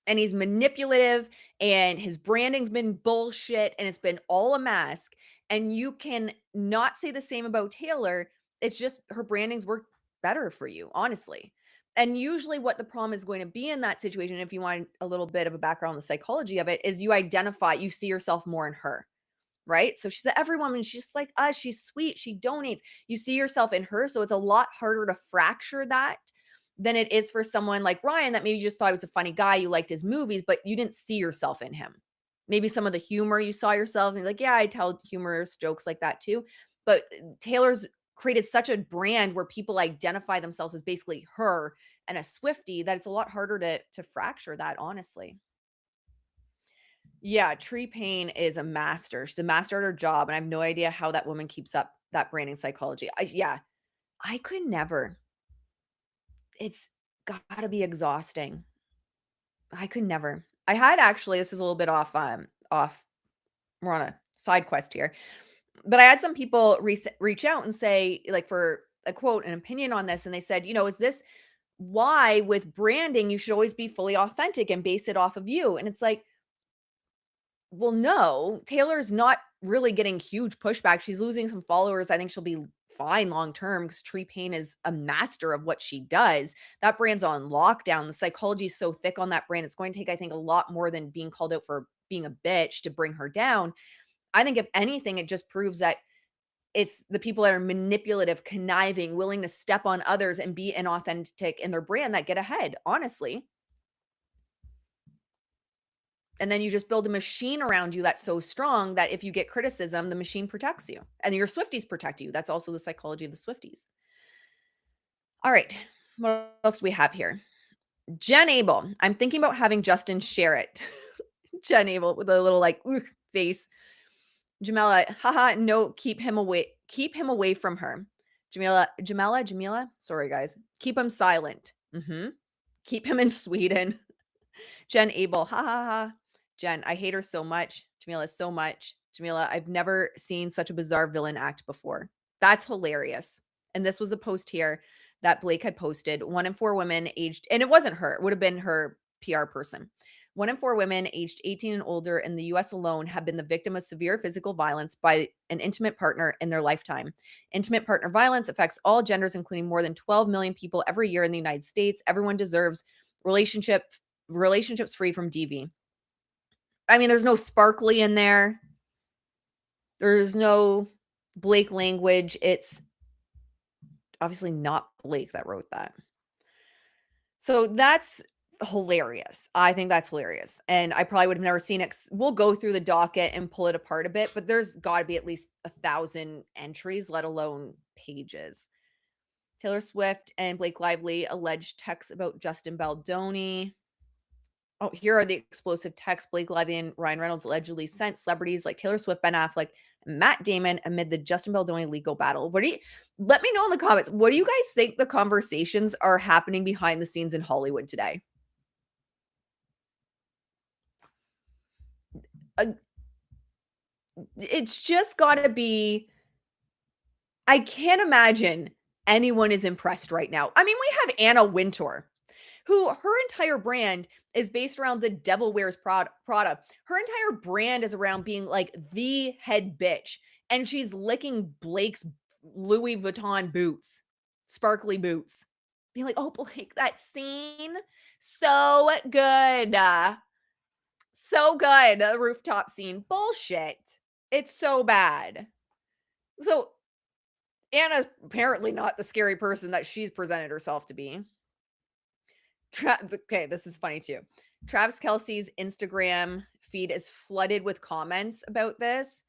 and he's manipulative and his branding's been bullshit and it's been all a mask. And you can not say the same about Taylor. It's just her branding's worked better for you, honestly. And usually, what the problem is going to be in that situation, if you want a little bit of a background on the psychology of it, is you see yourself more in her, right? So she's every woman, she's just like us. She's sweet. She donates. You see yourself in her. So it's a lot harder to fracture that than it is for someone like Ryan that maybe you just thought he was a funny guy. You liked his movies, but you didn't see yourself in him. Maybe some of the humor you saw yourself and you're like, yeah, I tell humorous jokes like that too. But Taylor's created such a brand where people identify themselves as basically her and a Swiftie that it's a lot harder to fracture that, honestly. Yeah, Tree Payne is a master. She's a master at her job, and I have no idea how that woman keeps up that branding psychology. Yeah, I could never. It's gotta be exhausting. I could never. I had actually this is a little bit off we're on a side quest here. But I had some people reach out and say, like, for a quote, an opinion on this, and they said, "Is this why with branding you should always be fully authentic and base it off of you?" And it's like, well, no, Taylor's not really getting huge pushback. She's losing some followers. I think she'll be fine long term because Tree Payne is a master of what she does. That brand's on lockdown. The psychology is so thick on that brand. It's going to take, I think, a lot more than being called out for being a bitch to bring her down. I think if anything, it just proves that it's the people that are manipulative, conniving, willing to step on others and be inauthentic in their brand that get ahead, honestly. And then you just build a machine around you that's so strong that if you get criticism, the machine protects you. And your Swifties protect you. That's also the psychology of the Swifties. All right. What else do we have here? Jen Abel. I'm thinking about having Justin share it. Jen Abel with a little like face. Jamela, haha, no, keep him away. Keep him away from her. Jamila. Sorry, guys. Keep him silent. Keep him in Sweden. Jen Abel, ha ha ha. Jen, I hate her so much. Jamila, so much. Jamila, I've never seen such a bizarre villain act before. That's hilarious. And this was a post here that Blake had posted. 1 in 4 women aged, and it wasn't her, it would have been her PR person. 1 in 4 women aged 18 and older in the US alone have been the victim of severe physical violence by an intimate partner in their lifetime. Intimate partner violence affects all genders, including more than 12 million people every year in the United States. Everyone deserves relationships free from DV. I mean, there's no sparkly in there. There's no Blake language. It's obviously not Blake that wrote that. So that's hilarious. I think that's hilarious. And I probably would have never seen it. We'll go through the docket and pull it apart a bit, but there's got to be at least 1,000 entries, let alone pages. Taylor Swift and Blake Lively alleged texts about Justin Baldoni. Oh, here are the explosive texts Blake Lively and Ryan Reynolds allegedly sent celebrities like Taylor Swift, Ben Affleck, and Matt Damon amid the Justin Baldoni legal battle. Let me know in the comments. What do you guys think the conversations are happening behind the scenes in Hollywood today? It's just got to be, I can't imagine anyone is impressed right now. I mean, we have Anna Wintour, who her entire brand is based around the devil wears Prada. Her entire brand is around being like the head bitch. And she's licking Blake's Louis Vuitton boots, sparkly boots. Being like, oh, Blake, that scene, so good. So good. The rooftop scene. Bullshit. It's so bad. So Anna's apparently not the scary person that she's presented herself to be. Okay, this is funny too. Travis Kelce's Instagram feed is flooded with comments about this.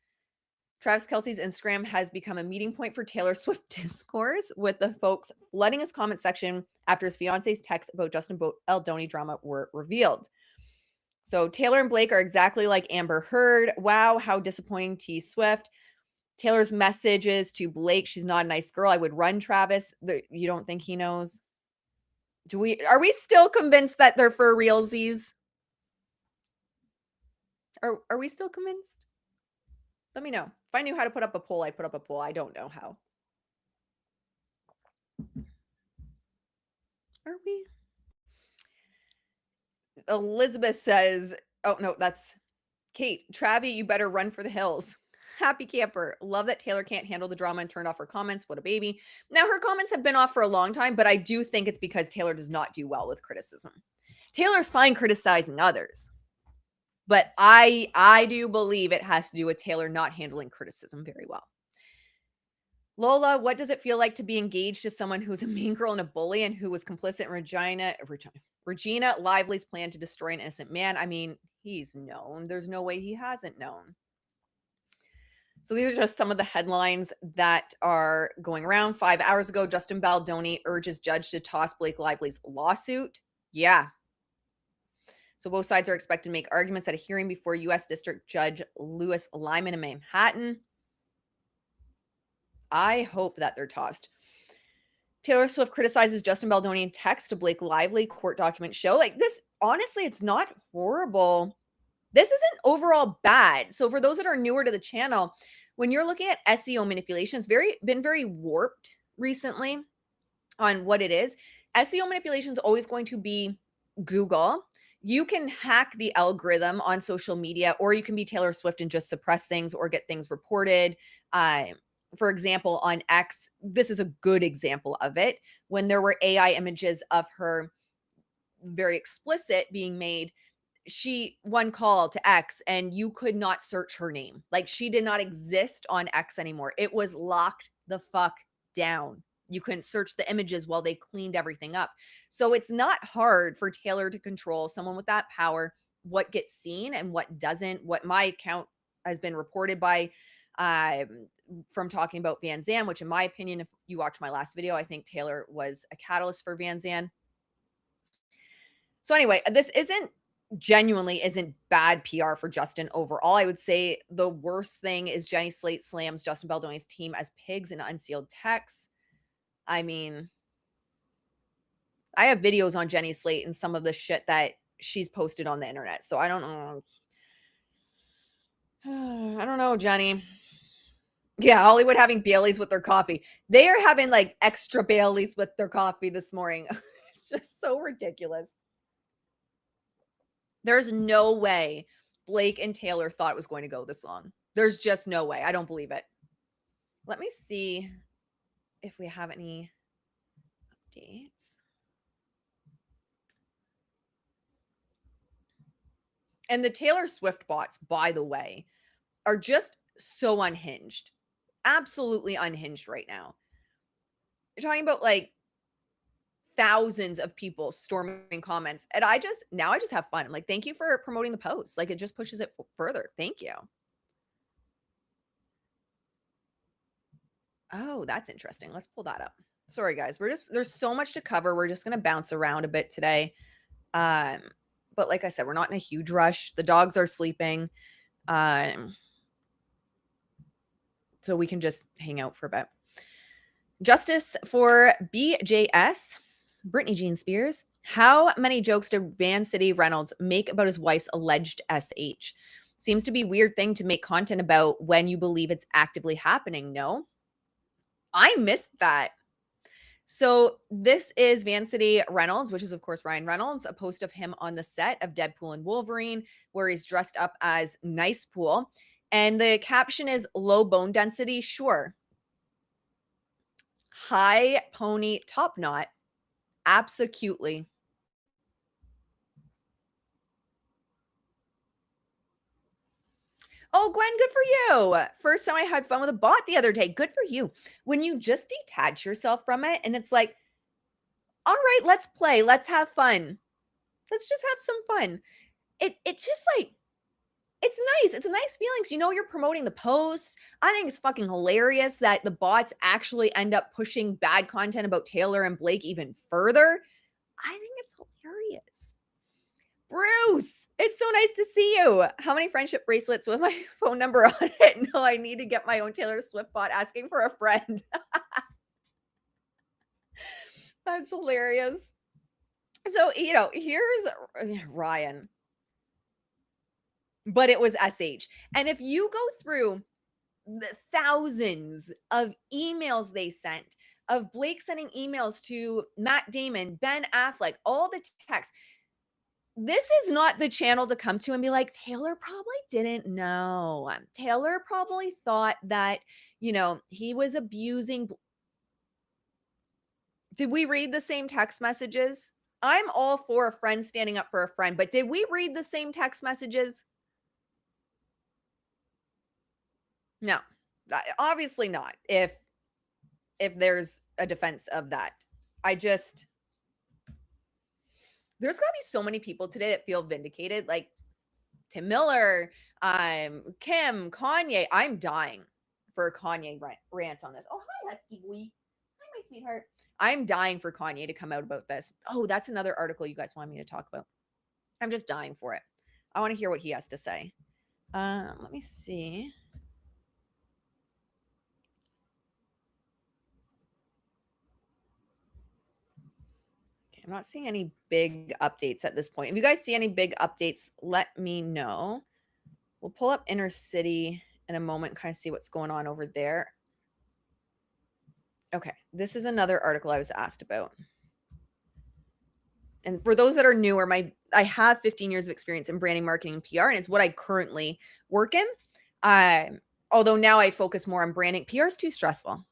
Travis Kelce's Instagram has become a meeting point for Taylor Swift discourse, with the folks flooding his comment section after his fiance's texts about Justin Baldoni drama were revealed. So Taylor and Blake are exactly like Amber Heard. Wow, how disappointing T Swift. Taylor's messages to Blake, she's not a nice girl. I would run Travis. You don't think he knows? Are we still convinced that they're for realsies? Are we still convinced? Let me know. If I knew how to put up a poll, I'd put up a poll. I don't know how. Are we? Elizabeth says, oh, no, that's Kate. Travi, you better run for the hills. Happy camper. Love that Taylor can't handle the drama and turned off her comments. What a baby. Now, her comments have been off for a long time, but I do think it's because Taylor does not do well with criticism. Taylor's fine criticizing others, but I do believe it has to do with Taylor not handling criticism very well. Lola, what does it feel like to be engaged to someone who's a mean girl and a bully and who was complicit in Regina Lively's plan to destroy an innocent man? I mean, he's known. There's no way he hasn't known. So these are just some of the headlines that are going around. 5 hours ago, Justin Baldoni urges judge to toss Blake Lively's lawsuit. Yeah. So both sides are expected to make arguments at a hearing before U.S. District Judge Lewis Lyman in Manhattan. I hope that they're tossed. Taylor Swift criticizes Justin Baldoni in text to Blake Lively, court documents show. Like this, honestly, it's not horrible. This isn't overall bad. So for those that are newer to the channel, when you're looking at SEO manipulation, it's been very warped recently on what it is. SEO manipulation is always going to be Google. You can hack the algorithm on social media, or you can be Taylor Swift and just suppress things or get things reported. For example, on X, this is a good example of it. When there were AI images of her very explicit being made, she one call to X and you could not search her name. Like she did not exist on X anymore. It was locked the fuck down. You couldn't search the images while they cleaned everything up. So it's not hard for Taylor to control someone with that power, what gets seen and what doesn't. What my account has been reported by from talking about Van Zandt, which in my opinion, if you watch my last video, I think Taylor was a catalyst for Van Zandt. So anyway, this genuinely isn't bad PR for Justin overall. I would say the worst thing is Jenny Slate slams Justin Baldoni's team as pigs in unsealed texts. I mean, I have videos on Jenny Slate and some of the shit that she's posted on the internet. So I don't know. I don't know, Jenny. Yeah, Hollywood having Baileys with their coffee. They are having like extra Baileys with their coffee this morning. It's just so ridiculous. There's no way Blake and Taylor thought it was going to go this long. There's just no way. I don't believe it. Let me see if we have any updates. And the Taylor Swift bots, by the way, are just so unhinged. Absolutely unhinged right now. You're talking about like thousands of people storming comments. And I just have fun. I'm like, thank you for promoting the post. Like it just pushes it further. Thank you. Oh, that's interesting. Let's pull that up. Sorry, guys. There's so much to cover. We're just going to bounce around a bit today. But like I said, we're not in a huge rush. The dogs are sleeping. So we can just hang out for a bit. Justice for BJS, Brittany Jean Spears. How many jokes did Van City Reynolds make about his wife's alleged SH? Seems to be a weird thing to make content about when you believe it's actively happening, no? I missed that. So this is Van City Reynolds, which is, of course, Ryan Reynolds, a post of him on the set of Deadpool and Wolverine, where he's dressed up as Nice Pool. And the caption is low bone density, sure. High pony top knot, absolutely. Oh, Gwen, good for you. First time I had fun with a bot the other day. Good for you. When you just detach yourself from it and it's like, all right, let's play. Let's have fun. Let's just have some fun. It's just like, it's nice. It's a nice feeling. So, you know, you're promoting the post. I think it's fucking hilarious that the bots actually end up pushing bad content about Taylor and Blake even further. I think it's hilarious. Bruce, it's so nice to see you. How many friendship bracelets with my phone number on it? No, I need to get my own Taylor Swift bot asking for a friend. That's hilarious. So, you know, here's Ryan. But it was SH. And if you go through the thousands of emails they sent, of Blake sending emails to Matt Damon, Ben Affleck, all the texts, This is not the channel to come to and be like, "Taylor probably didn't know. Taylor probably thought that, he was abusing." Did we read the same text messages? I'm all for a friend standing up for a friend, but did we read the same text messages? No. Obviously not, if there's a defense of that. I just there's gotta be so many people today that feel vindicated, like Tim Miller, Kim, Kanye. I'm dying for a Kanye rant on this. Oh, hi, Husky boy. Hi, my sweetheart. I'm dying for Kanye to come out about this. Oh, that's another article you guys want me to talk about. I'm just dying for it. I want to hear what he has to say. Let me see. Okay, I'm not seeing any big updates at this point. If you guys see any big updates, let me know. We'll pull up Inner City in a moment and kind of see what's going on over there. Okay, this is another article I was asked about. And for those that are newer, I have 15 years of experience in branding, marketing, and PR, and it's what I currently work in. Although now I focus more on branding. PR is too stressful.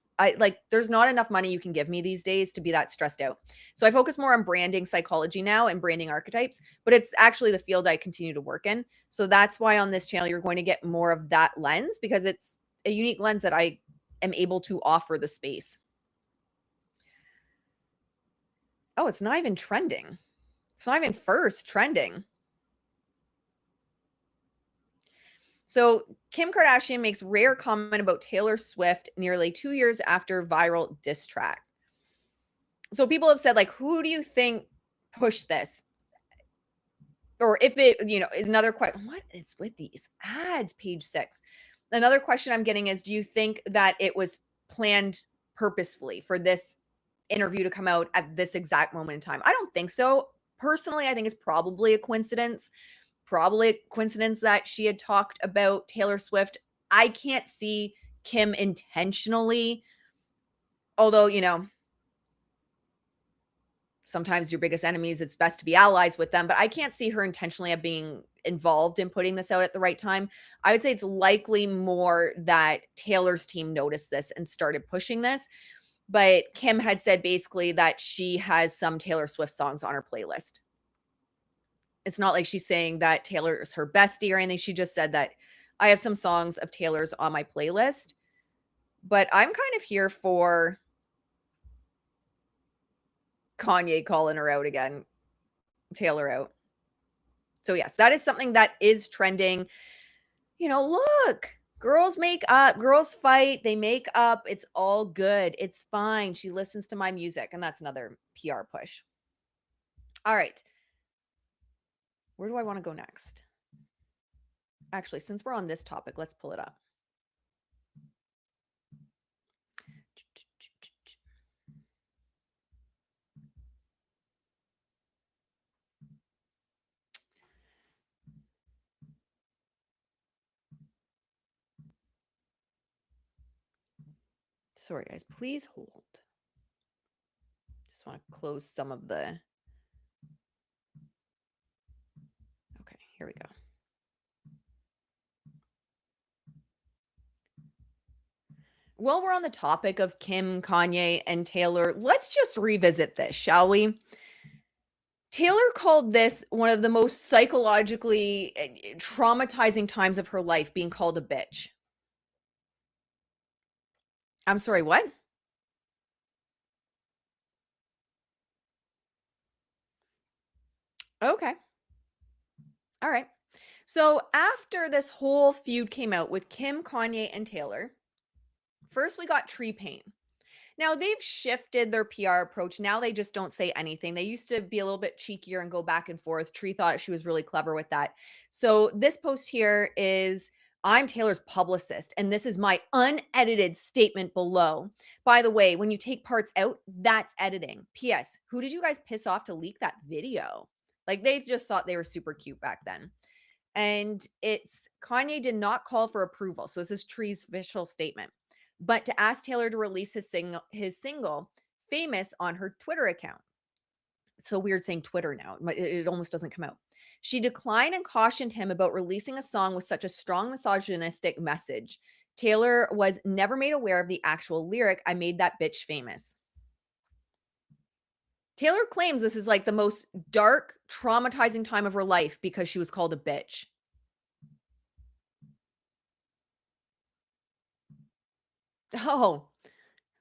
There's not enough money you can give me these days to be that stressed out. So I focus more on branding psychology now and branding archetypes, but it's actually the field I continue to work in. So that's why on this channel, you're going to get more of that lens because it's a unique lens that I am able to offer the space. Oh, it's not even trending. It's not even first trending. So Kim Kardashian makes rare comment about Taylor Swift nearly 2 years after viral diss track. So people have said, like, who do you think pushed this? Or if it, another question, what is with these ads, page 6? Another question I'm getting is, do you think that it was planned purposefully for this interview to come out at this exact moment in time? I don't think so. Personally, I think it's probably a coincidence. Probably a coincidence that she had talked about Taylor Swift. I can't see Kim intentionally, although, sometimes your biggest enemies, it's best to be allies with them, but I can't see her intentionally being involved in putting this out at the right time. I would say it's likely more that Taylor's team noticed this and started pushing this. But Kim had said basically that she has some Taylor Swift songs on her playlist. It's not like she's saying that Taylor is her bestie or anything. She just said that I have some songs of Taylor's on my playlist. But I'm kind of here for Kanye calling her out again, Taylor out. So yes, that is something that is trending. Look, girls make up, girls fight, they make up. It's all good. It's fine. She listens to my music. And that's another PR push. All right. Where do I want to go next? Actually, since we're on this topic, let's pull it up. Sorry, guys, please hold. Just want to close some of the. Okay, here we go. While we're on the topic of Kim, Kanye, and Taylor, let's just revisit this, shall we? Taylor called this one of the most psychologically traumatizing times of her life, being called a bitch. I'm sorry, what? Okay. All right. So after this whole feud came out with Kim, Kanye, and Taylor, first we got Tree Pain. Now they've shifted their PR approach. Now they just don't say anything. They used to be a little bit cheekier and go back and forth. Tree thought she was really clever with that. So this post here is, I'm Taylor's publicist, and this is my unedited statement below. By the way, when you take parts out, that's editing. P.S. Who did you guys piss off to leak that video? Like, they just thought they were super cute back then. And it's Kanye did not call for approval. So this is Tree's official statement, but to ask Taylor to release his single Famous on her Twitter account. It's so weird saying Twitter now. It almost doesn't come out. She declined and cautioned him about releasing a song with such a strong misogynistic message. Taylor was never made aware of the actual lyric, "I made that bitch famous." Taylor claims this is like the most dark, traumatizing time of her life because she was called a bitch. Oh,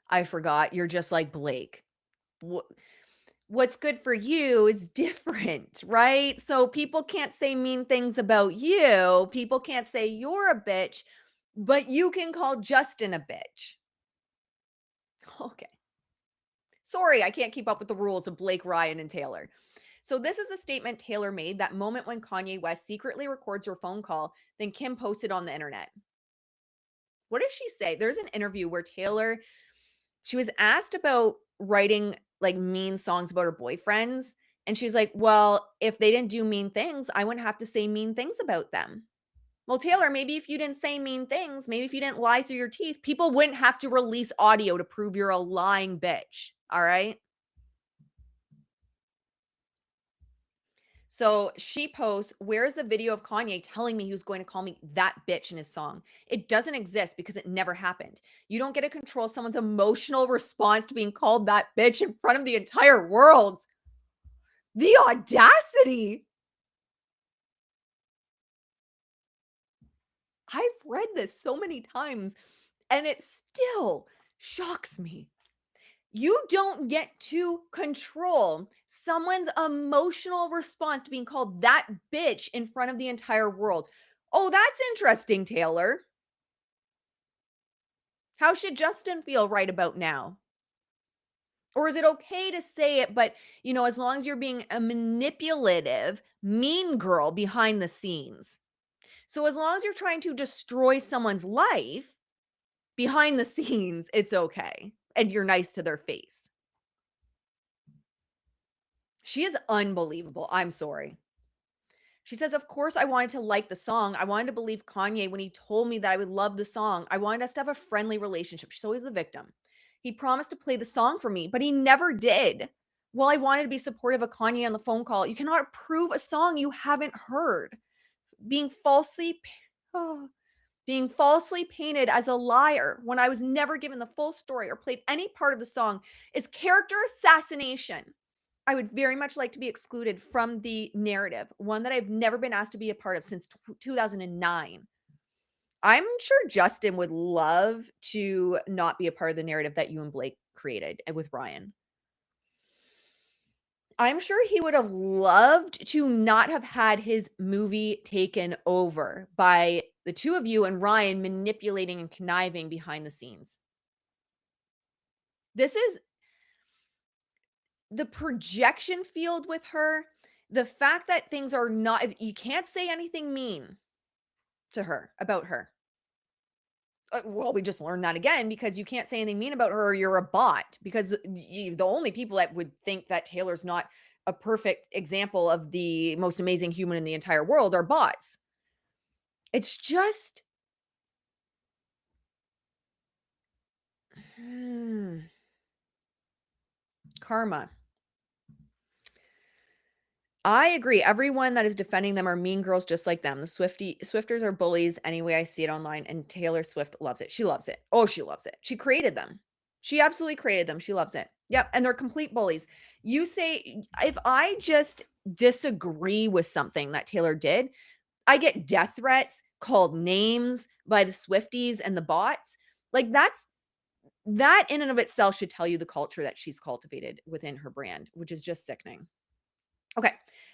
I forgot. You're just like Blake. Wh- What's good for you is different, right? So people can't say mean things about you. People can't say you're a bitch, but you can call Justin a bitch. Okay. Sorry, I can't keep up with the rules of Blake, Ryan, and Taylor. So this is the statement Taylor made that moment when Kanye West secretly records her phone call, then Kim posted on the internet. What does she say? There's an interview where she was asked about writing like mean songs about her boyfriends. And she was like, well, if they didn't do mean things, I wouldn't have to say mean things about them. Well, Taylor, maybe if you didn't say mean things, maybe if you didn't lie through your teeth, people wouldn't have to release audio to prove you're a lying bitch. All right. So she posts, "Where's the video of Kanye telling me he was going to call me that bitch in his song? It doesn't exist because it never happened. You don't get to control someone's emotional response to being called that bitch in front of the entire world." The audacity. I've read this so many times and it still shocks me. You don't get to control someone's emotional response to being called that bitch in front of the entire world. Oh, that's interesting, Taylor. How should Justin feel right about now? Or is it okay to say it, but as long as you're being a manipulative, mean girl behind the scenes? So as long as you're trying to destroy someone's life behind the scenes, it's okay. And you're nice to their face. She is unbelievable. I'm sorry. She says, "Of course, I wanted to like the song. I wanted to believe Kanye when he told me that I would love the song. I wanted us to have a friendly relationship." She's always the victim. "He promised to play the song for me, but he never did. Well, I wanted to be supportive of Kanye on the phone call. You cannot approve a song you haven't heard. Being falsely, oh, being falsely painted as a liar when I was never given the full story or played any part of the song is character assassination. I would very much like to be excluded from the narrative, one that I've never been asked to be a part of since 2009. I'm sure Justin would love to not be a part of the narrative that you and Blake created with Ryan. I'm sure he would have loved to not have had his movie taken over by the two of you and Ryan manipulating and conniving behind the scenes. This is the projection field with her, the fact that things are not, you can't say anything mean to her about her. Well, we just learned that again because you can't say anything mean about her or you're a bot because the only people that would think that Taylor's not a perfect example of the most amazing human in the entire world are bots. It's just karma. I agree. Everyone that is defending them are mean girls just like them. The Swifters are bullies anyway. I see it online and Taylor Swift loves it. She loves it. Oh, she loves it. She created them. She absolutely created them. She loves it. Yep. And they're complete bullies. You say, if I just disagree with something that Taylor did, I get death threats, called names by the Swifties and the bots. Like that in and of itself should tell you the culture that she's cultivated within her brand, which is just sickening. Okay,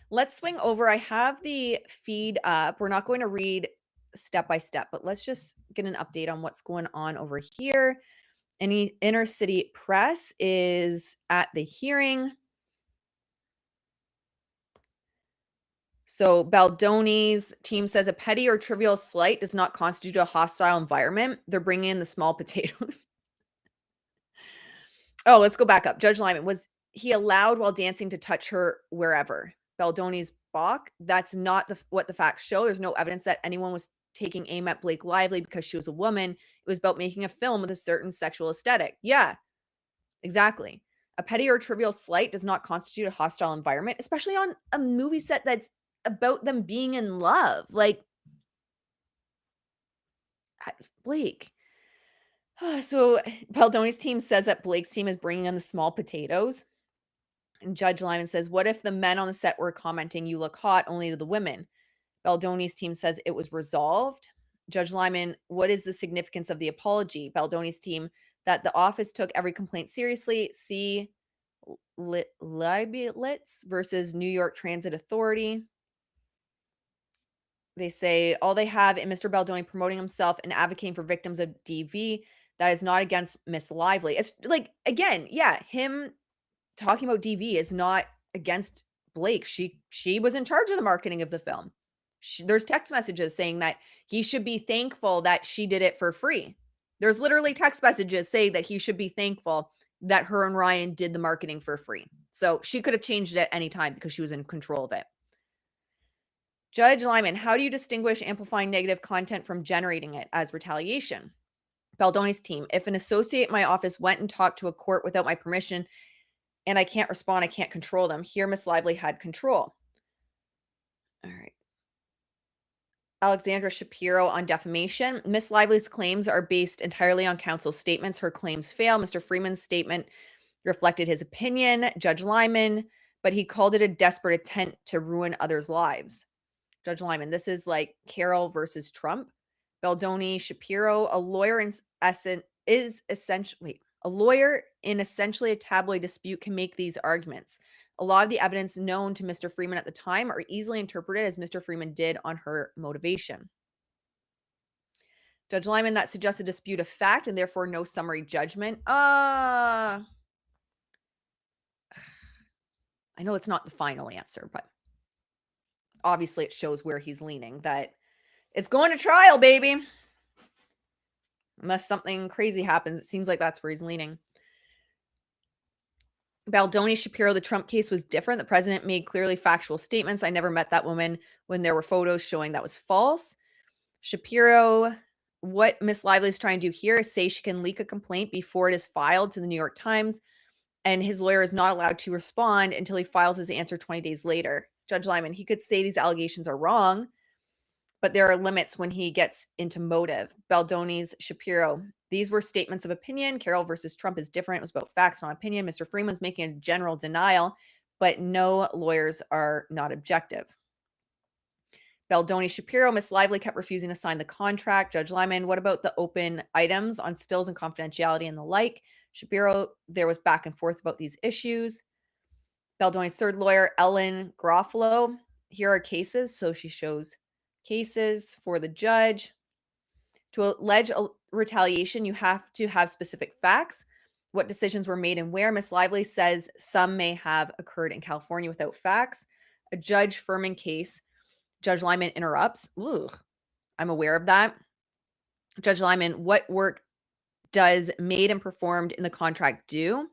let's swing over. I have the feed up. We're not going to read step by step, but let's just get an update on what's going on over here. Any inner city press is at the hearing. So Baldoni's team says a petty or trivial slight does not constitute a hostile environment. They're bringing in the small potatoes. Oh, let's go back up. Judge Lyman, was he allowed while dancing to touch her wherever? Baldoni's balk. That's not what the facts show. There's no evidence that anyone was taking aim at Blake Lively because she was a woman. It was about making a film with a certain sexual aesthetic. Yeah, exactly. A petty or trivial slight does not constitute a hostile environment, especially on a movie set that's about them being in love. Like, Blake. So Baldoni's team says that Blake's team is bringing in the small potatoes. And Judge Lyman says, what if the men on the set were commenting, you look hot, only to the women? Baldoni's team says it was resolved. Judge Lyman, what is the significance of the apology? Baldoni's team, that the office took every complaint seriously. See Libelitz versus New York Transit Authority. They say all they have in Mr. Baldoni promoting himself and advocating for victims of DV, that is not against Miss Lively. It's like, again, yeah, him talking about DV is not against Blake. She was in charge of the marketing of the film. There's text messages saying that he should be thankful that she did it for free. There's literally text messages saying that he should be thankful that her and Ryan did the marketing for free. So she could have changed it at any time because she was in control of it. Judge Lyman, how do you distinguish amplifying negative content from generating it as retaliation? Baldoni's team, if an associate in my office went and talked to a court without my permission and I can't respond, I can't control them. Here, Miss Lively had control. All right. Alexandra Shapiro on defamation. Miss Lively's claims are based entirely on counsel's statements. Her claims fail. Mr. Freeman's statement reflected his opinion, Judge Lyman, but he called it a desperate attempt to ruin others' lives. Judge Lyman, this is like Carroll versus Trump. Baldoni Shapiro, a lawyer in essentially a tabloid dispute can make these arguments. A lot of the evidence known to Mr. Freeman at the time are easily interpreted as Mr. Freeman did on her motivation. Judge Lyman, that suggests a dispute of fact and therefore no summary judgment. I know it's not the final answer, but obviously it shows where he's leaning, that it's going to trial, baby. Unless something crazy happens, it seems like that's where he's leaning. Baldoni Shapiro, the Trump case was different. The president made clearly factual statements. I never met that woman when there were photos showing that was false. Shapiro, what Miss Lively is trying to do here is say she can leak a complaint before it is filed to the New York Times, and his lawyer is not allowed to respond until he files his answer 20 days later. Judge Lyman, he could say these allegations are wrong, but there are limits when he gets into motive. Baldoni's Shapiro, these were statements of opinion. Carroll versus Trump is different. It was about facts, not opinion. Mr. Freeman was making a general denial, but no, lawyers are not objective. Baldoni Shapiro, Miss Lively kept refusing to sign the contract. Judge Lyman, what about the open items on stills and confidentiality and the like? Shapiro, there was back and forth about these issues. Baldoni's third lawyer, Ellen Garofalo, here are cases. So she shows cases for the judge. To allege a retaliation, you have to have specific facts. What decisions were made and where? Miss Lively says some may have occurred in California without facts. A Judge Furman case. Judge Lyman interrupts. Ooh, I'm aware of that. Judge Lyman, what work does made and performed in the contract do?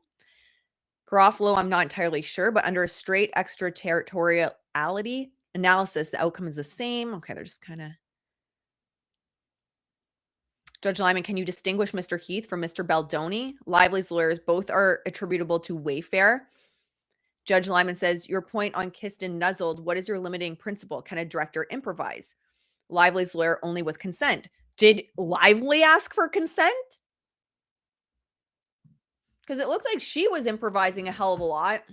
Garofalo, I'm not entirely sure, but under a straight extraterritoriality analysis, the outcome is the same. Okay, they're just kind of. Judge Lyman, can you distinguish Mr. Heath from Mr. Baldoni? Lively's lawyers both are attributable to Wayfarer. Judge Lyman says, your point on kissed and nuzzled, what is your limiting principle? Can a director improvise? Lively's lawyer, only with consent. Did Lively ask for consent? Because it looked like she was improvising a hell of a lot.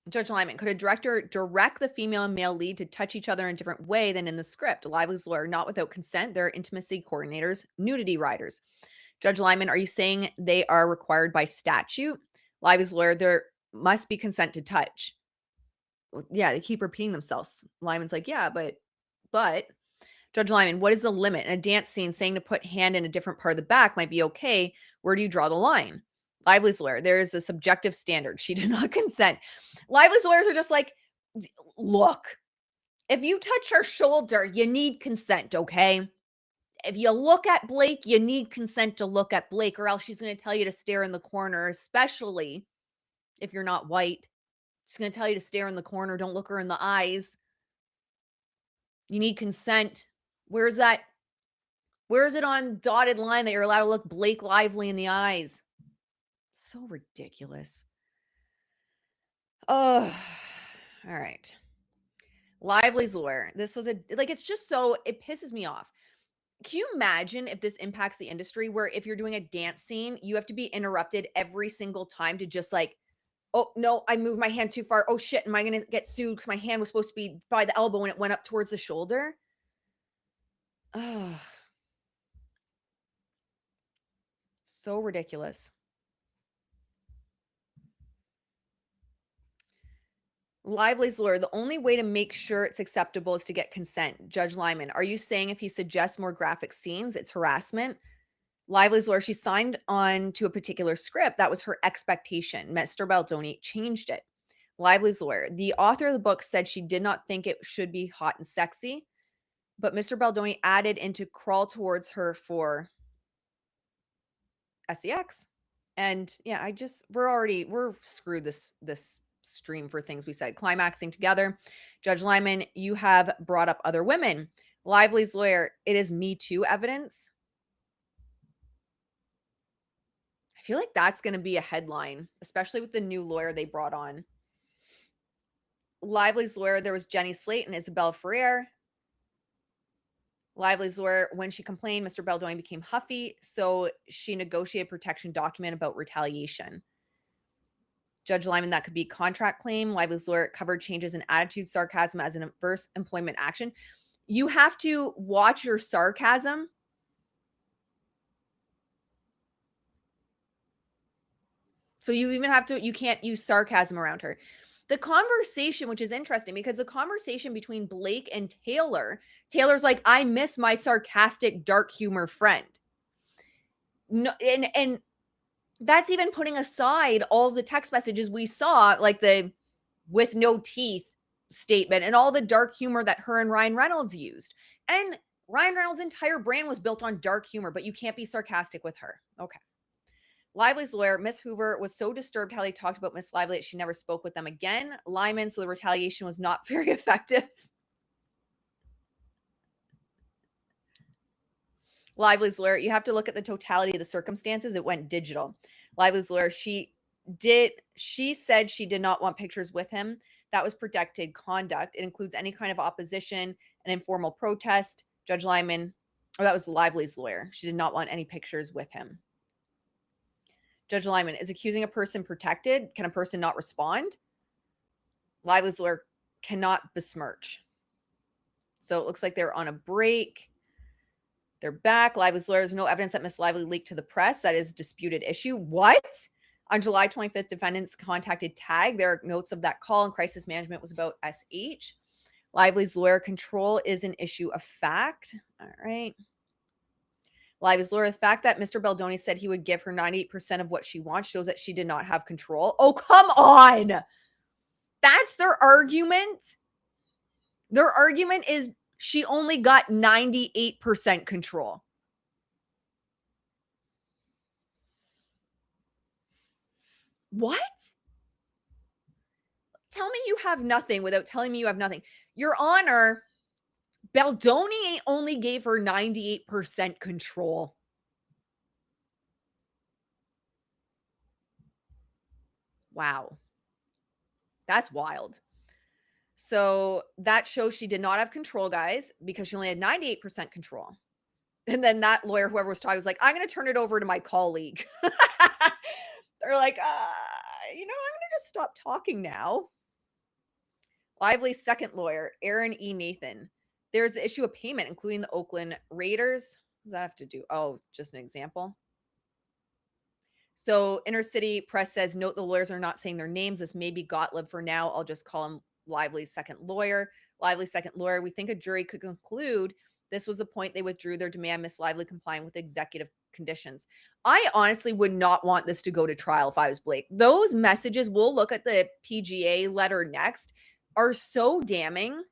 Judge Lyman, could a director direct the female and male lead to touch each other in a different way than in the script? Lively's lawyer, not without consent. They're intimacy coordinators, nudity riders. Judge Lyman, are you saying they are required by statute? Lively's lawyer, there must be consent to touch. Yeah, they keep repeating themselves. Lyman's like, yeah, but. Judge Lyman, what is the limit? In a dance scene, saying to put hand in a different part of the back might be okay. Where do you draw the line? Lively's lawyer, there is a subjective standard. She did not consent. Lively's lawyers are just like, look, if you touch her shoulder, you need consent, okay? If you look at Blake, you need consent to look at Blake, or else she's going to tell you to stare in the corner, especially if you're not white. She's going to tell you to stare in the corner. Don't look her in the eyes. You need consent. Where's that? Where is it on dotted line that you're allowed to look Blake Lively in the eyes? So ridiculous. Oh, all right. Lively's lawyer. This was it's just so, it pisses me off. Can you imagine if this impacts the industry where if you're doing a dance scene, you have to be interrupted every single time to just like, oh no, I moved my hand too far. Oh shit, am I going to get sued because my hand was supposed to be by the elbow and it went up towards the shoulder? Ugh, so ridiculous. Lively's lawyer, the only way to make sure it's acceptable is to get consent. Judge Lyman, are you saying if he suggests more graphic scenes, it's harassment? Lively's lawyer, she signed on to a particular script. That was her expectation. Mr. Baldoni changed it. Lively's lawyer, the author of the book said she did not think it should be hot and sexy, but Mr. Baldoni added into crawl towards her for sex. And yeah, we're screwed this stream for things we said. Climaxing together. Judge Lyman, you have brought up other women. Lively's lawyer, it is Me Too evidence. I feel like that's going to be a headline, especially with the new lawyer they brought on. Lively's lawyer, there was Jenny Slate and Isabel Ferrer. Lively's lawyer, when she complained, Mr. Baldoni became huffy, so she negotiated a protection document about retaliation. Judge Lyman, that could be contract claim. Lively's lawyer covered changes in attitude, sarcasm as an adverse employment action. You have to watch your sarcasm. So you can't use sarcasm around her. The conversation, which is interesting because the conversation between Blake and Taylor's like, I miss my sarcastic, dark humor friend. No, and that's even putting aside all the text messages we saw, like the with no teeth statement and all the dark humor that her and Ryan Reynolds used. And Ryan Reynolds' entire brand was built on dark humor, but you can't be sarcastic with her. Okay. Lively's lawyer, Miss Hoover, was so disturbed how they talked about Miss Lively that she never spoke with them again. Lyman, so the retaliation was not very effective. Lively's lawyer, you have to look at the totality of the circumstances. It went digital. Lively's lawyer, she said she did not want pictures with him. That was protected conduct. It includes any kind of opposition, an informal protest. Judge Lyman, that was Lively's lawyer. She did not want any pictures with him. Judge Lyman, is accusing a person protected? Can a person not respond? Lively's lawyer cannot besmirch. So it looks like they're on a break. They're back. Lively's lawyer, there's no evidence that Miss Lively leaked to the press. That is a disputed issue. What? On July 25th, defendants contacted TAG. There are notes of that call, and crisis management was about SH. Lively's lawyer, control is an issue of fact. All right. Lively's lawyer, the fact that Mr. Baldoni said he would give her 98% of what she wants shows that she did not have control. Oh, come on. That's their argument. Their argument is she only got 98% control. What? Tell me you have nothing without telling me you have nothing. Your Honor, Baldoni only gave her 98% control. Wow. That's wild. So that shows she did not have control, guys, because she only had 98% control. And then that lawyer, whoever was talking, was like, I'm going to turn it over to my colleague. They're like, I'm going to just stop talking now. Lively's second lawyer, Aaron E. Nathan. There's the issue of payment, including the Oakland Raiders. What does that have to do? Oh, just an example. So Inner City Press says, note the lawyers are not saying their names. This may be Gottlieb for now. I'll just call him Lively's second lawyer. Lively's second lawyer. We think a jury could conclude this was the point they withdrew their demand, Miss Lively complying with executive conditions. I honestly would not want this to go to trial if I was Blake. Those messages, we'll look at the PGA letter next, are so damning.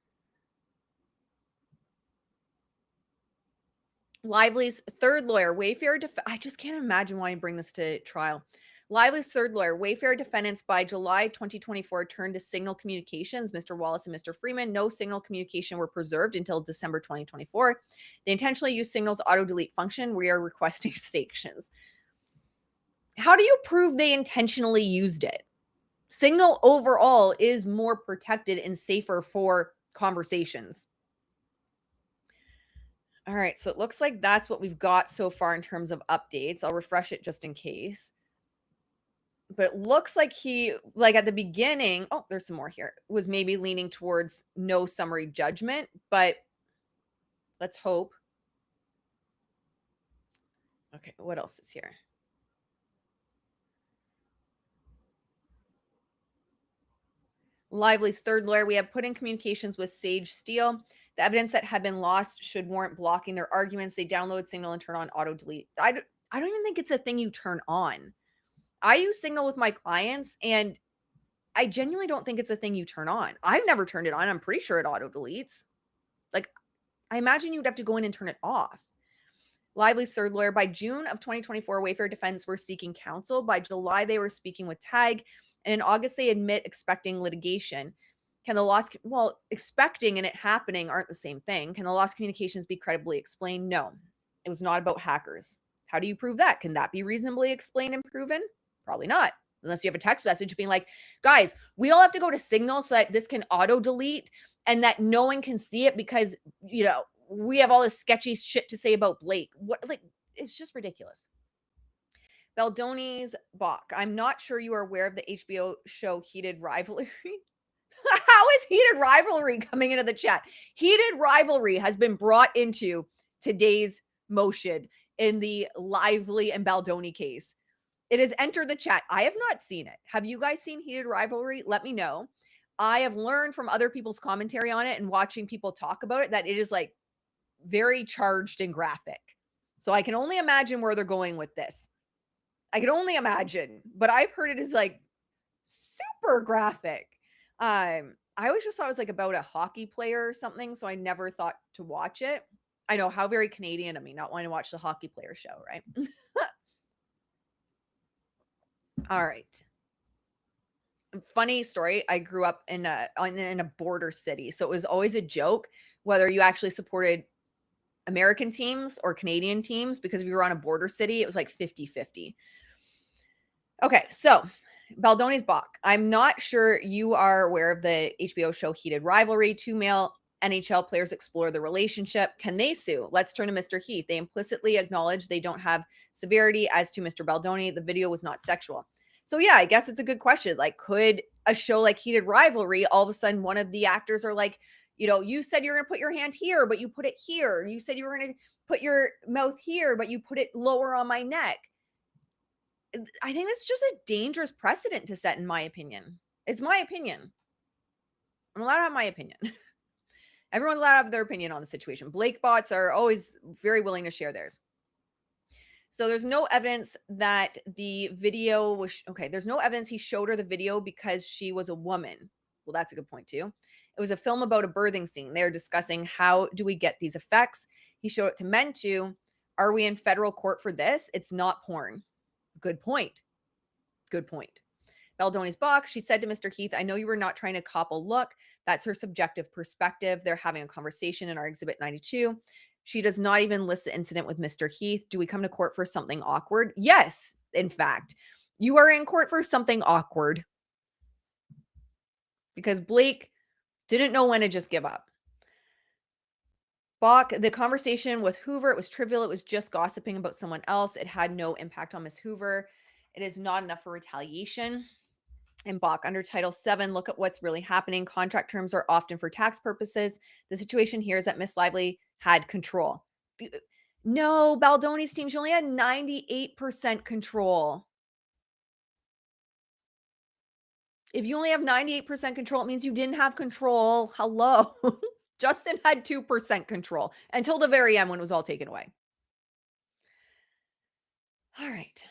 Lively's third lawyer, Wayfarer, I just can't imagine why you bring this to trial. Lively's third lawyer, Wayfarer defendants by July 2024 turned to Signal Communications, Mr. Wallace and Mr. Freeman. No Signal communication were preserved until December 2024. They intentionally used Signal's auto-delete function. We are requesting sanctions. How do you prove they intentionally used it? Signal overall is more protected and safer for conversations. All right, so it looks like that's what we've got so far in terms of updates. I'll refresh it just in case. But it looks like he, like at the beginning, oh, there's some more here, was maybe leaning towards no summary judgment, but let's hope. Okay, what else is here? Lively's third lawyer, we have put in communications with Sage Steele. The evidence that had been lost should warrant blocking their arguments. They download Signal and turn on auto delete. I don't even think it's a thing you turn on. I use Signal with my clients, and I genuinely don't think it's a thing you turn on. I've never turned it on. I'm pretty sure it auto deletes. Like, I imagine you'd have to go in and turn it off. Lively's third lawyer, by June of 2024, Wayfarer defense were seeking counsel. By July, they were speaking with TAG. And in August, they admit expecting litigation. Can the lost, well, expecting and it happening aren't the same thing. Can the lost communications be credibly explained? No, it was not about hackers. How do you prove that? Can that be reasonably explained and proven? Probably not. Unless you have a text message being like, guys, we all have to go to Signal so that this can auto delete and that no one can see it because, we have all this sketchy shit to say about Blake. What, like, it's just ridiculous. Baldoni's Bach. I'm not sure you are aware of the HBO show Heated Rivalry. How is Heated Rivalry coming into the chat? Heated Rivalry has been brought into today's motion in the Lively and Baldoni case. It has entered the chat. I have not seen it. Have you guys seen Heated Rivalry? Let me know. I have learned from other people's commentary on it and watching people talk about it that it is like very charged and graphic. So I can only imagine where they're going with this. I can only imagine, but I've heard it is like super graphic. I always just thought it was like about a hockey player or something, so I never thought to watch it. I know, how very Canadian of me, not wanting to watch the hockey player show, right? All right. Funny story. I grew up in a border city, so it was always a joke whether you actually supported American teams or Canadian teams, because if you were on a border city, it was like 50-50. Okay, so Baldoni's Bach. I'm not sure you are aware of the HBO show Heated Rivalry. Two male NHL players explore the relationship. Can they sue? Let's turn to Mr. Heath. They implicitly acknowledge they don't have severity as to Mr. Baldoni. The video was not sexual. So yeah, I guess it's a good question. Like, could a show like Heated Rivalry, all of a sudden one of the actors are like, you said you're going to put your hand here, but you put it here. You said you were going to put your mouth here, but you put it lower on my neck. I think that's just a dangerous precedent to set, in my opinion. It's my opinion. I'm allowed to have my opinion. Everyone's allowed to have their opinion on the situation. Blake bots are always very willing to share theirs. So there's no evidence that the video was okay. There's no evidence he showed her the video because she was a woman. Well, that's a good point too. It was a film about a birthing scene. They're discussing how do we get these effects. He showed it to men too. Are we in federal court for this? It's not porn. Good point. Good point. Baldoni's Bach, she said to Mr. Heath, I know you were not trying to cop a look. That's her subjective perspective. They're having a conversation in our Exhibit 92. She does not even list the incident with Mr. Heath. Do we come to court for something awkward? Yes, in fact. You are in court for something awkward. Because Blake didn't know when to just give up. Bach, the conversation with Hoover, it was trivial. It was just gossiping about someone else. It had no impact on Miss Hoover. It is not enough for retaliation. And Bach, under Title VII, look at what's really happening. Contract terms are often for tax purposes. The situation here is that Miss Lively had control. No, Baldoni's team, she only had 98% control. If you only have 98% control, it means you didn't have control. Hello. Justin had 2% control until the very end when it was all taken away. All right.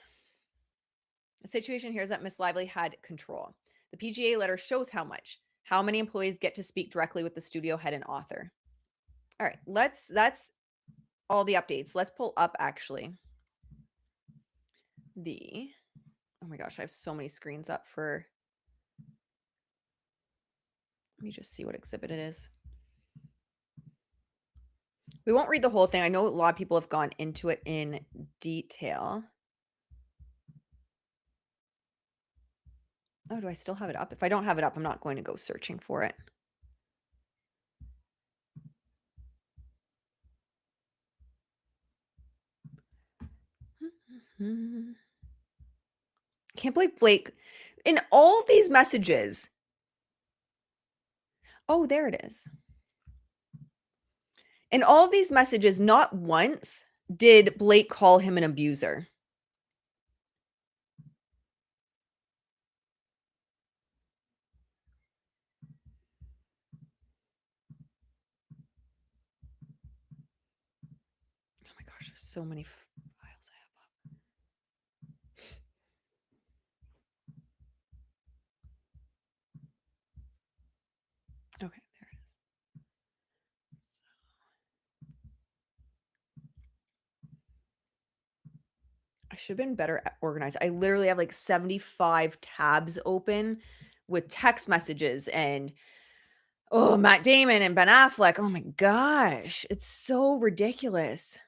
The situation here is that Miss Lively had control. The PGA letter shows how much. How many employees get to speak directly with the studio head and author? All right, that's all the updates. Let's pull up actually oh my gosh, I have so many screens up for, let me just see what exhibit it is. We won't read the whole thing. I know a lot of people have gone into it in detail. Oh, do I still have it up? If I don't have it up, I'm not going to go searching for it. Can't believe Blake in all of these messages. Oh, there it is. In all of these messages, not once did Blake call him an abuser. Oh my gosh, there's so many files I have up. Okay, there it is. I should have been better organized. I literally have like 75 tabs open with text messages and Matt Damon and Ben Affleck. Oh my gosh, it's so ridiculous.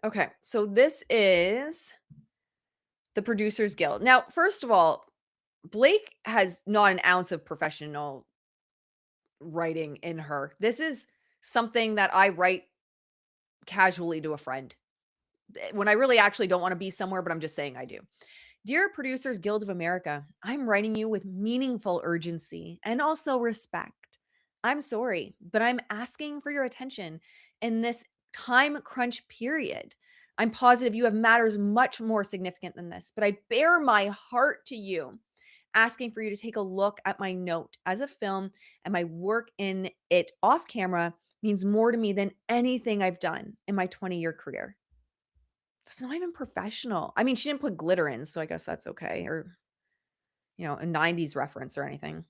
Okay, so this is the Producers Guild. Now, first of all, Blake has not an ounce of professional writing in her. This is something that I write casually to a friend when I really actually don't want to be somewhere, but I'm just saying I do. Dear Producers Guild of America, I'm writing you with meaningful urgency and also respect. I'm sorry, but I'm asking for your attention in this time crunch period. I'm positive you have matters much more significant than this, but I bare my heart to you, asking for you to take a look at my note as a film, and my work in it off camera means more to me than anything I've done in my 20-year career. That's not even professional. I mean, she didn't put glitter in, so I guess that's okay, or, a 90s reference or anything.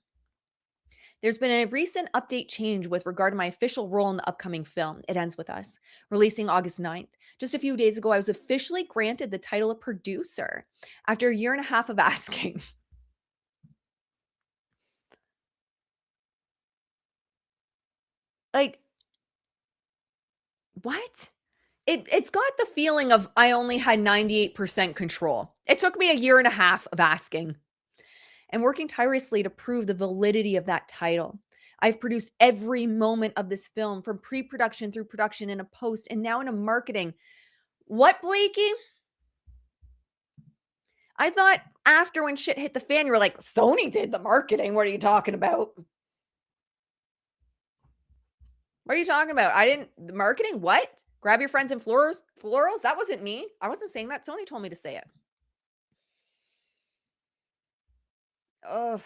There's been a recent update change with regard to my official role in the upcoming film, It Ends With Us, releasing August 9th. Just a few days ago, I was officially granted the title of producer after a year and a half of asking. Like, what? It's got the feeling of I only had 98% control. It took me a year and a half of asking and working tirelessly to prove the validity of that title. I've produced every moment of this film from pre-production through production in a post and now in a marketing. What, Blakey? I thought after when shit hit the fan, you were like, Sony did the marketing. What are you talking about? What are you talking about? I didn't, the marketing? What? Grab your friends and florals? That wasn't me. I wasn't saying that. Sony told me to say it. Ugh.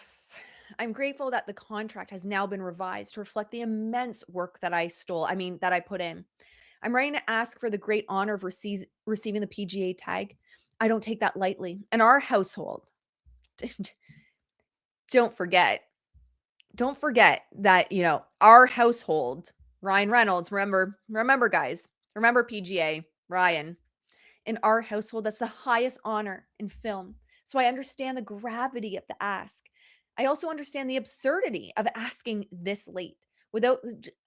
I'm grateful that the contract has now been revised to reflect the immense work that that I put in. I'm writing to ask for the great honor of receiving the PGA tag. I don't take that lightly. And our household, don't forget, that, our household, Ryan Reynolds, remember guys, remember PGA, Ryan, in our household, that's the highest honor in film. So I understand the gravity of the ask. I also understand the absurdity of asking this late. Without,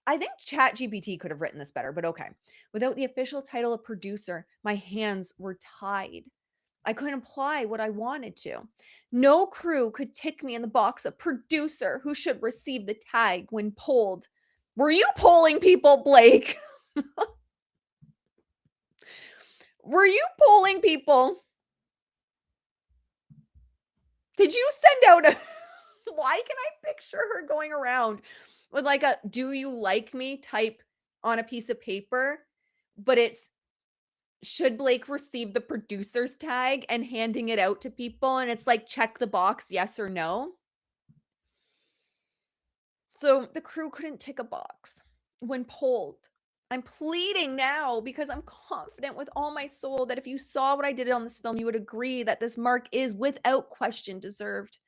I think ChatGPT could have written this better, but okay. Without the official title of producer, my hands were tied. I couldn't apply what I wanted to. No crew could tick me in the box of producer who should receive the tag when polled. Were you polling people, Blake? Were you polling people? Did you send out a why can I picture her going around with like a "Do you like me?" type on a piece of paper, but it's should Blake receive the producer's tag and handing it out to people, and it's like check the box yes or no. So the crew couldn't tick a box when polled. I'm pleading now because I'm confident with all my soul that if you saw what I did on this film, you would agree that this mark is without question deserved.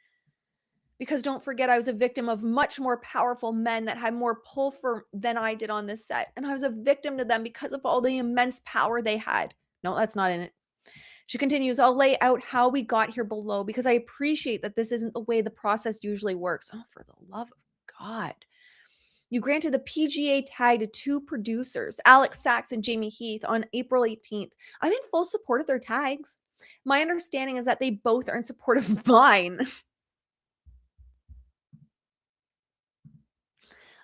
Because don't forget, I was a victim of much more powerful men that had more pull for than I did on this set. And I was a victim to them because of all the immense power they had. No, that's not in it. She continues, I'll lay out how we got here below because I appreciate that this isn't the way the process usually works. Oh, for the love of God. You granted the PGA tag to two producers, Alex Sachs and Jamie Heath, on April 18th. I'm in full support of their tags. My understanding is that they both are in support of mine.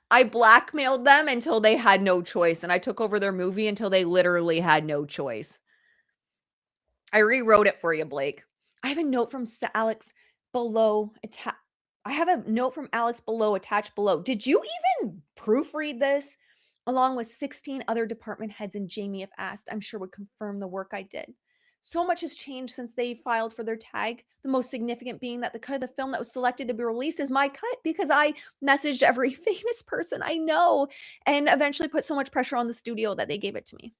I blackmailed them until they had no choice, and I took over their movie until they literally had no choice. I rewrote it for you, Blake. I have a note from Alex below I have a note from Alex below attached below. Did you even proofread this? Along with 16 other department heads and Jamie, if asked, I'm sure would confirm the work I did. So much has changed since they filed for their tag. The most significant being that the cut of the film that was selected to be released is my cut because I messaged every famous person I know and eventually put so much pressure on the studio that they gave it to me.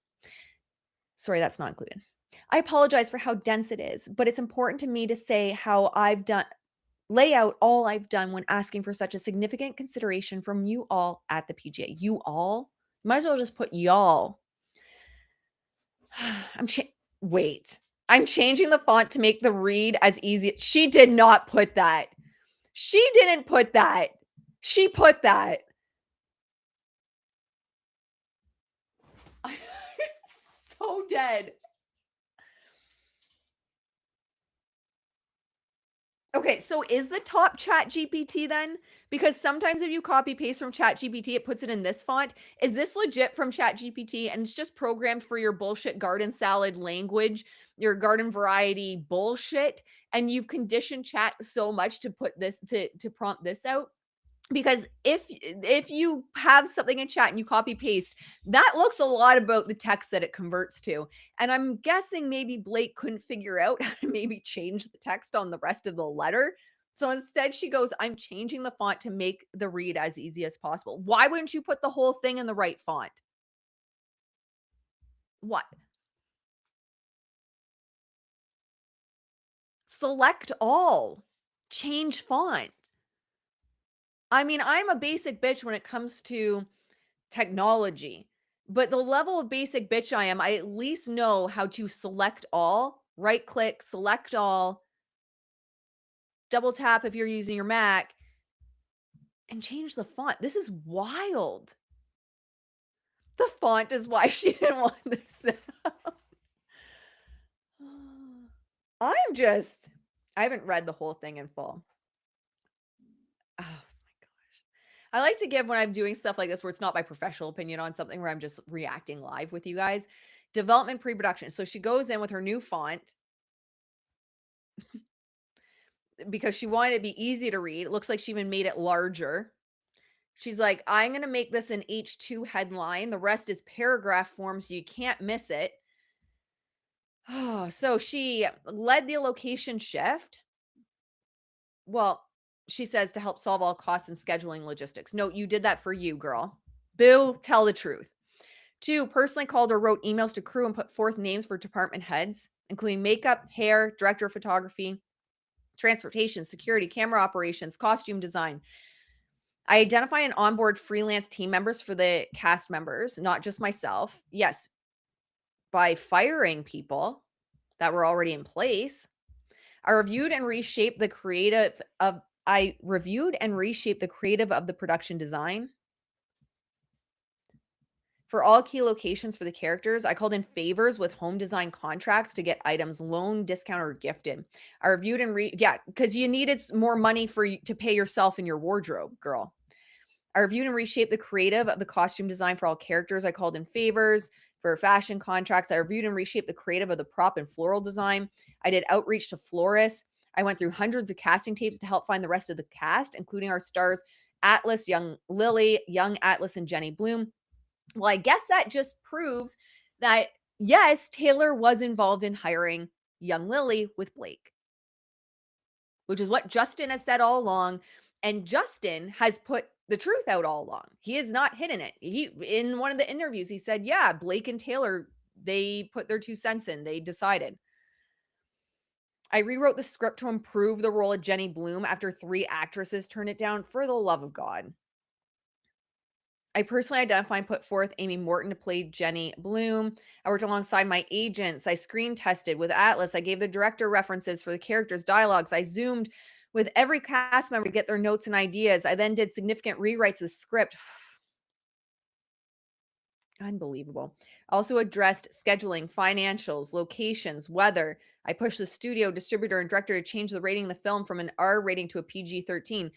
Sorry, that's not included. I apologize for how dense it is, but it's important to me to say how I've done lay out all I've done when asking for such a significant consideration from you all at the PGA. You all? Might as well just put y'all. I'm wait. I'm changing the font to make the read as easy. She did not put that. She didn't put that. She put that. I'm so dead. Okay, so is the top Chat GPT then? Because sometimes if you copy paste from Chat GPT, it puts it in this font. Is this legit from Chat GPT and it's just programmed for your bullshit garden salad language, your garden variety bullshit, and you've conditioned chat so much to put this to prompt this out? Because if you have something in chat and you copy paste, that looks a lot about the text that it converts to. And I'm guessing maybe Blake couldn't figure out how to maybe change the text on the rest of the letter. So instead she goes, I'm changing the font to make the read as easy as possible. Why wouldn't you put the whole thing in the right font? What? Select all. Change font. I mean, I'm a basic bitch when it comes to technology. But the level of basic bitch I am, I at least know how to select all, right click, select all, double tap if you're using your Mac, and change the font. This is wild. The font is why she didn't want this out. I haven't read the whole thing in full. Oh my gosh. I like to give when I'm doing stuff like this where it's not my professional opinion on something where I'm just reacting live with you guys. Development pre-production. So she goes in with her new font because she wanted it to be easy to read. It looks like she even made it larger. She's like, I'm going to make this an H2 headline. The rest is paragraph form, so you can't miss it. So she led the location shift. Well, she says to help solve all costs and scheduling logistics. No, you did that for you, girl. Boo, tell the truth. 2, personally called or wrote emails to crew and put forth names for department heads, including makeup, hair, director of photography, transportation, security, camera operations, costume design. I identify and onboard freelance team members for the cast members, not just myself. Yes, by firing people that were already in place. I reviewed and reshaped the creative of the production design. For all key locations for the characters, I called in favors with home design contracts to get items loaned, discounted, or gifted. I reviewed and because you needed more money to pay yourself in your wardrobe, girl. I reviewed and reshaped the creative of the costume design for all characters. I called in favors for fashion contracts. I reviewed and reshaped the creative of the prop and floral design. I did outreach to florists. I went through hundreds of casting tapes to help find the rest of the cast, including our stars Atlas, young Lily, young Atlas, and Jenny Bloom. Well, I guess that just proves that, yes, Taylor was involved in hiring young Lily with Blake, which is what Justin has said all along. And Justin has put the truth out all along. He has not hidden it. In one of the interviews, he said, yeah, Blake and Taylor, they put their 2 cents in. They decided. I rewrote the script to improve the role of Jenny Bloom after 3 actresses turned it down. For the love of God. I personally identified and put forth Amy Morton to play Jenny Bloom. I worked alongside my agents. I screen tested with Atlas. I gave the director references for the characters' dialogues. I zoomed with every cast member to get their notes and ideas. I then did significant rewrites of the script. Unbelievable. Also addressed scheduling, financials, locations, weather. I pushed the studio, distributor, and director to change the rating of the film from an R rating to a PG-13.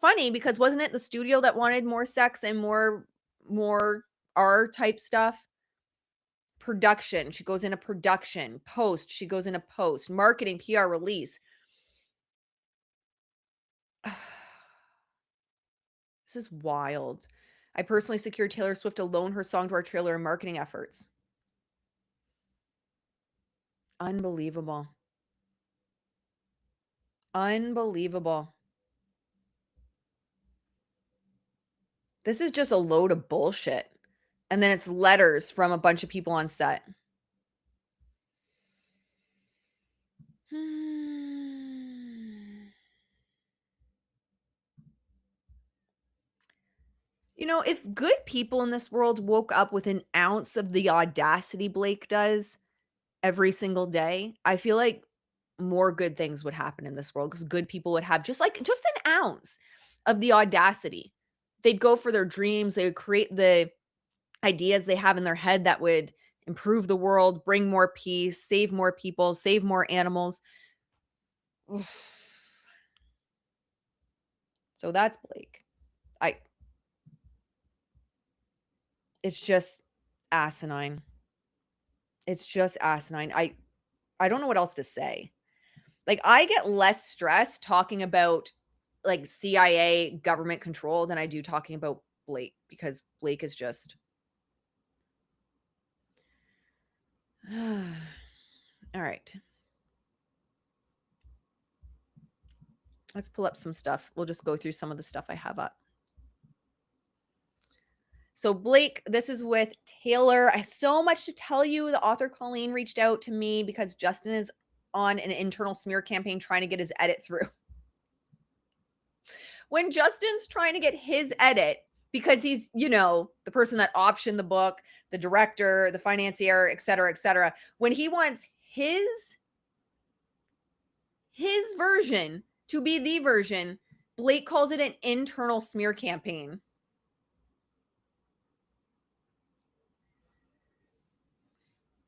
Funny because wasn't it the studio that wanted more sex and more R type stuff? Production, she goes into production. Post, she goes into post. Marketing, PR, release. This is wild. I personally secured Taylor Swift to loan her song to our trailer and marketing efforts. Unbelievable. Unbelievable. This is just a load of bullshit. And then it's letters from a bunch of people on set. You know, if good people in this world woke up with an ounce of the audacity Blake does every single day, I feel like more good things would happen in this world because good people would have just an ounce of the audacity. They'd go for their dreams, they would create the ideas they have in their head that would improve the world, bring more peace, save more people, save more animals. Oof. So that's Blake. I It's just asinine. It's just asinine. I don't know what else to say. Like I get less stressed talking about like CIA government control than I do talking about Blake because Blake is just all right. Let's pull up some stuff. We'll just go through some of the stuff I have up. So Blake, this is with Taylor. I have so much to tell you. The author Colleen reached out to me because Justin is on an internal smear campaign trying to get his edit through. When Justin's trying to get his edit because he's, the person that optioned the book, the director, the financier, et cetera, when he wants his version to be the version, Blake calls it an internal smear campaign.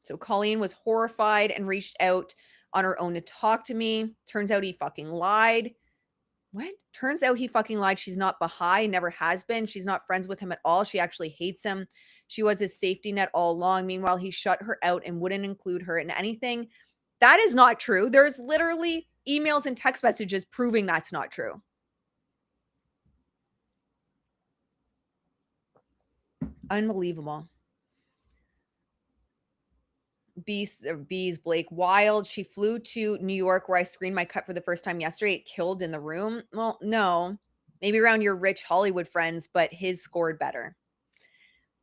So Colleen was horrified and reached out on her own to talk to me. Turns out he fucking lied. What? Turns out he fucking lied. She's not Baha'i, never has been. She's not friends with him at all. She actually hates him. She was his safety net all along. Meanwhile, he shut her out and wouldn't include her in anything. That is not true. There's literally emails and text messages proving that's not true. Unbelievable. Bees, Blake Wild. She flew to New York where I screened my cut for the first time yesterday. It killed in the room. Well, no, maybe around your rich Hollywood friends, but his scored better.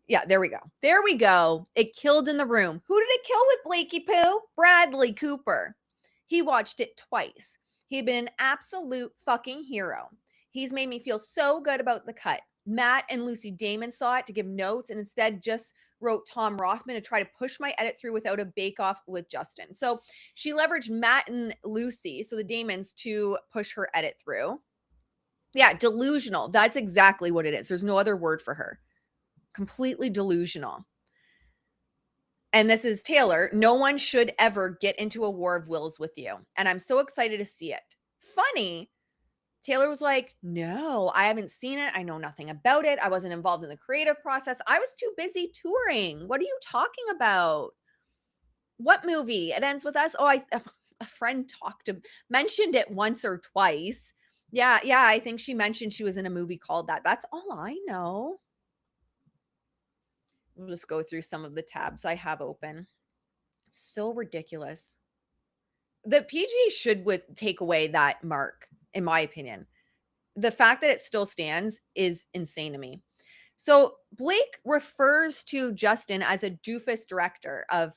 Yeah, there we go. There we go. It killed in the room. Who did it kill with Blakey Poo? Bradley Cooper. He watched it twice. He'd been an absolute fucking hero. He's made me feel so good about the cut. Matt and Lucy Damon saw it to give notes and instead just wrote Tom Rothman to try to push my edit through without a bake-off with Justin. So she leveraged Matt and Lucy, so the Damons, to push her edit through. Yeah, delusional. That's exactly what it is. There's no other word for her. Completely delusional. And this is Taylor. No one should ever get into a war of wills with you. And I'm so excited to see it. Funny. Taylor was like, no, I haven't seen it. I know nothing about it. I wasn't involved in the creative process. I was too busy touring. What are you talking about? What movie? It Ends With Us? Oh, a friend mentioned it once or twice. Yeah, I think she mentioned she was in a movie called that. That's all I know. We'll just go through some of the tabs I have open. It's so ridiculous. The PGA should take away that mark, in my opinion. The fact that it still stands is insane to me. So Blake refers to Justin as a doofus director of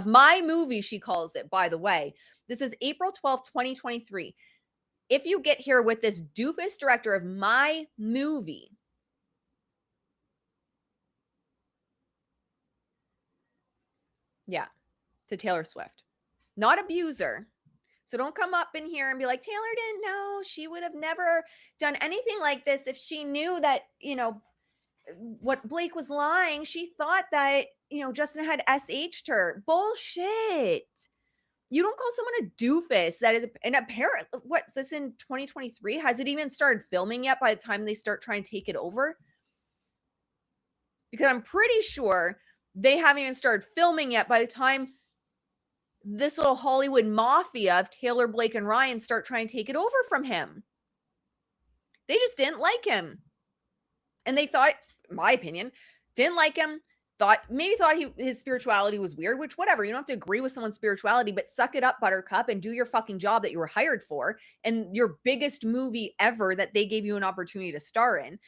my movie, she calls it, by the way. This is April 12th, 2023. If you get here with this doofus director of my movie, yeah, to Taylor Swift, not abuser. So don't come up in here and be like, Taylor didn't know. She would have never done anything like this if she knew that, what Blake was lying. She thought that, Justin had SH'd her. Bullshit. You don't call someone a doofus. That is an apparent. What's this in 2023? Has it even started filming yet by the time they start trying to take it over? Because I'm pretty sure they haven't even started filming yet by the time this little Hollywood mafia of Taylor, Blake, and Ryan start trying to take it over from him. They just didn't like him. And they thought, in my opinion, didn't like him, maybe thought his spirituality was weird, which whatever, you don't have to agree with someone's spirituality, but suck it up, buttercup, and do your fucking job that you were hired for and your biggest movie ever that they gave you an opportunity to star in.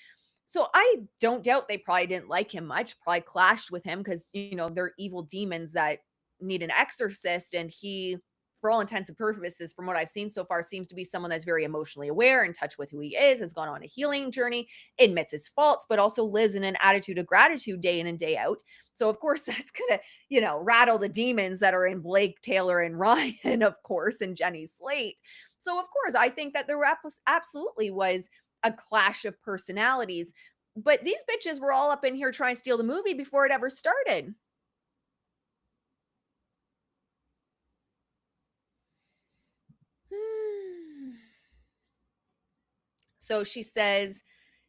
So I don't doubt they probably didn't like him much, probably clashed with him because, they're evil demons that need an exorcist. And he, for all intents and purposes, from what I've seen so far, seems to be someone that's very emotionally aware, in touch with who he is, has gone on a healing journey, admits his faults, but also lives in an attitude of gratitude day in and day out. So of course that's going to, rattle the demons that are in Blake, Taylor, and Ryan, of course, and Jenny Slate. So of course, I think that there absolutely was a clash of personalities, but these bitches were all up in here trying to steal the movie before it ever started. So she says,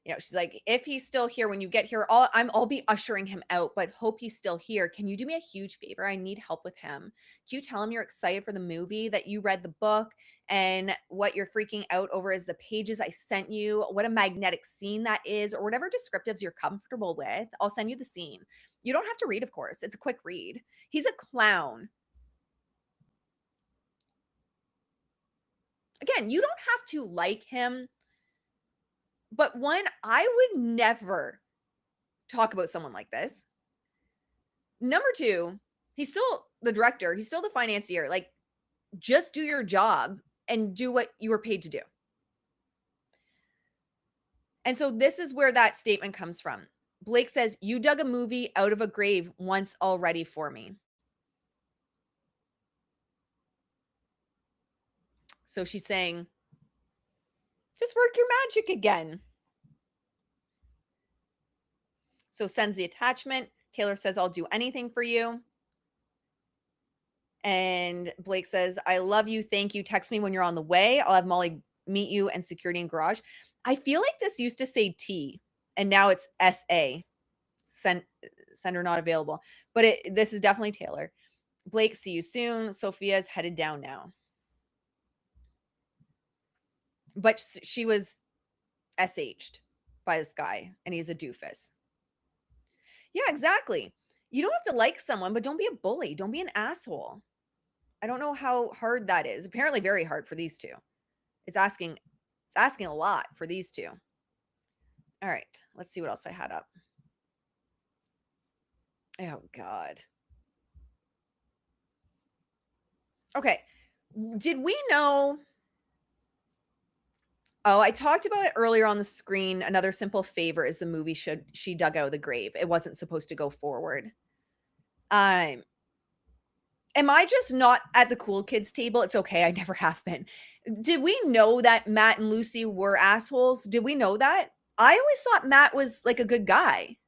she's like, if he's still here when you get here, I'll be ushering him out, but hope he's still here. Can you do me a huge favor? I need help with him. Can you tell him you're excited for the movie, that you read the book, and what you're freaking out over is the pages I sent you, what a magnetic scene that is, or whatever descriptives you're comfortable with. I'll send you the scene. You don't have to read, of course. It's a quick read. He's a clown. Again, you don't have to like him. But one, I would never talk about someone like this. Number two, he's still the director. He's still the financier. Like, just do your job and do what you were paid to do. And so this is where that statement comes from. Blake says, you dug a movie out of a grave once already for me. So she's saying, just work your magic again. So sends the attachment. Taylor says, I'll do anything for you. And Blake says, I love you. Thank you. Text me when you're on the way. I'll have Molly meet you and security in garage. I feel like this used to say T and now it's SA. Sender not available. But this is definitely Taylor. Blake, see you soon. Sophia's headed down now. But she was SH'd by this guy and he's a doofus. Yeah, exactly. You don't have to like someone, but don't be a bully. Don't be an asshole. I don't know how hard that is. Apparently very hard for these two. It's asking a lot for these two. All right, let's see what else I had up. Oh, God. Okay. Did we know? Oh, I talked about it earlier on the screen. Another Simple Favor is the movie she dug out of the grave. It wasn't supposed to go forward. Am I just not at the cool kids table? It's okay. I never have been. Did we know that Matt and Lucy were assholes? Did we know that? I always thought Matt was like a good guy.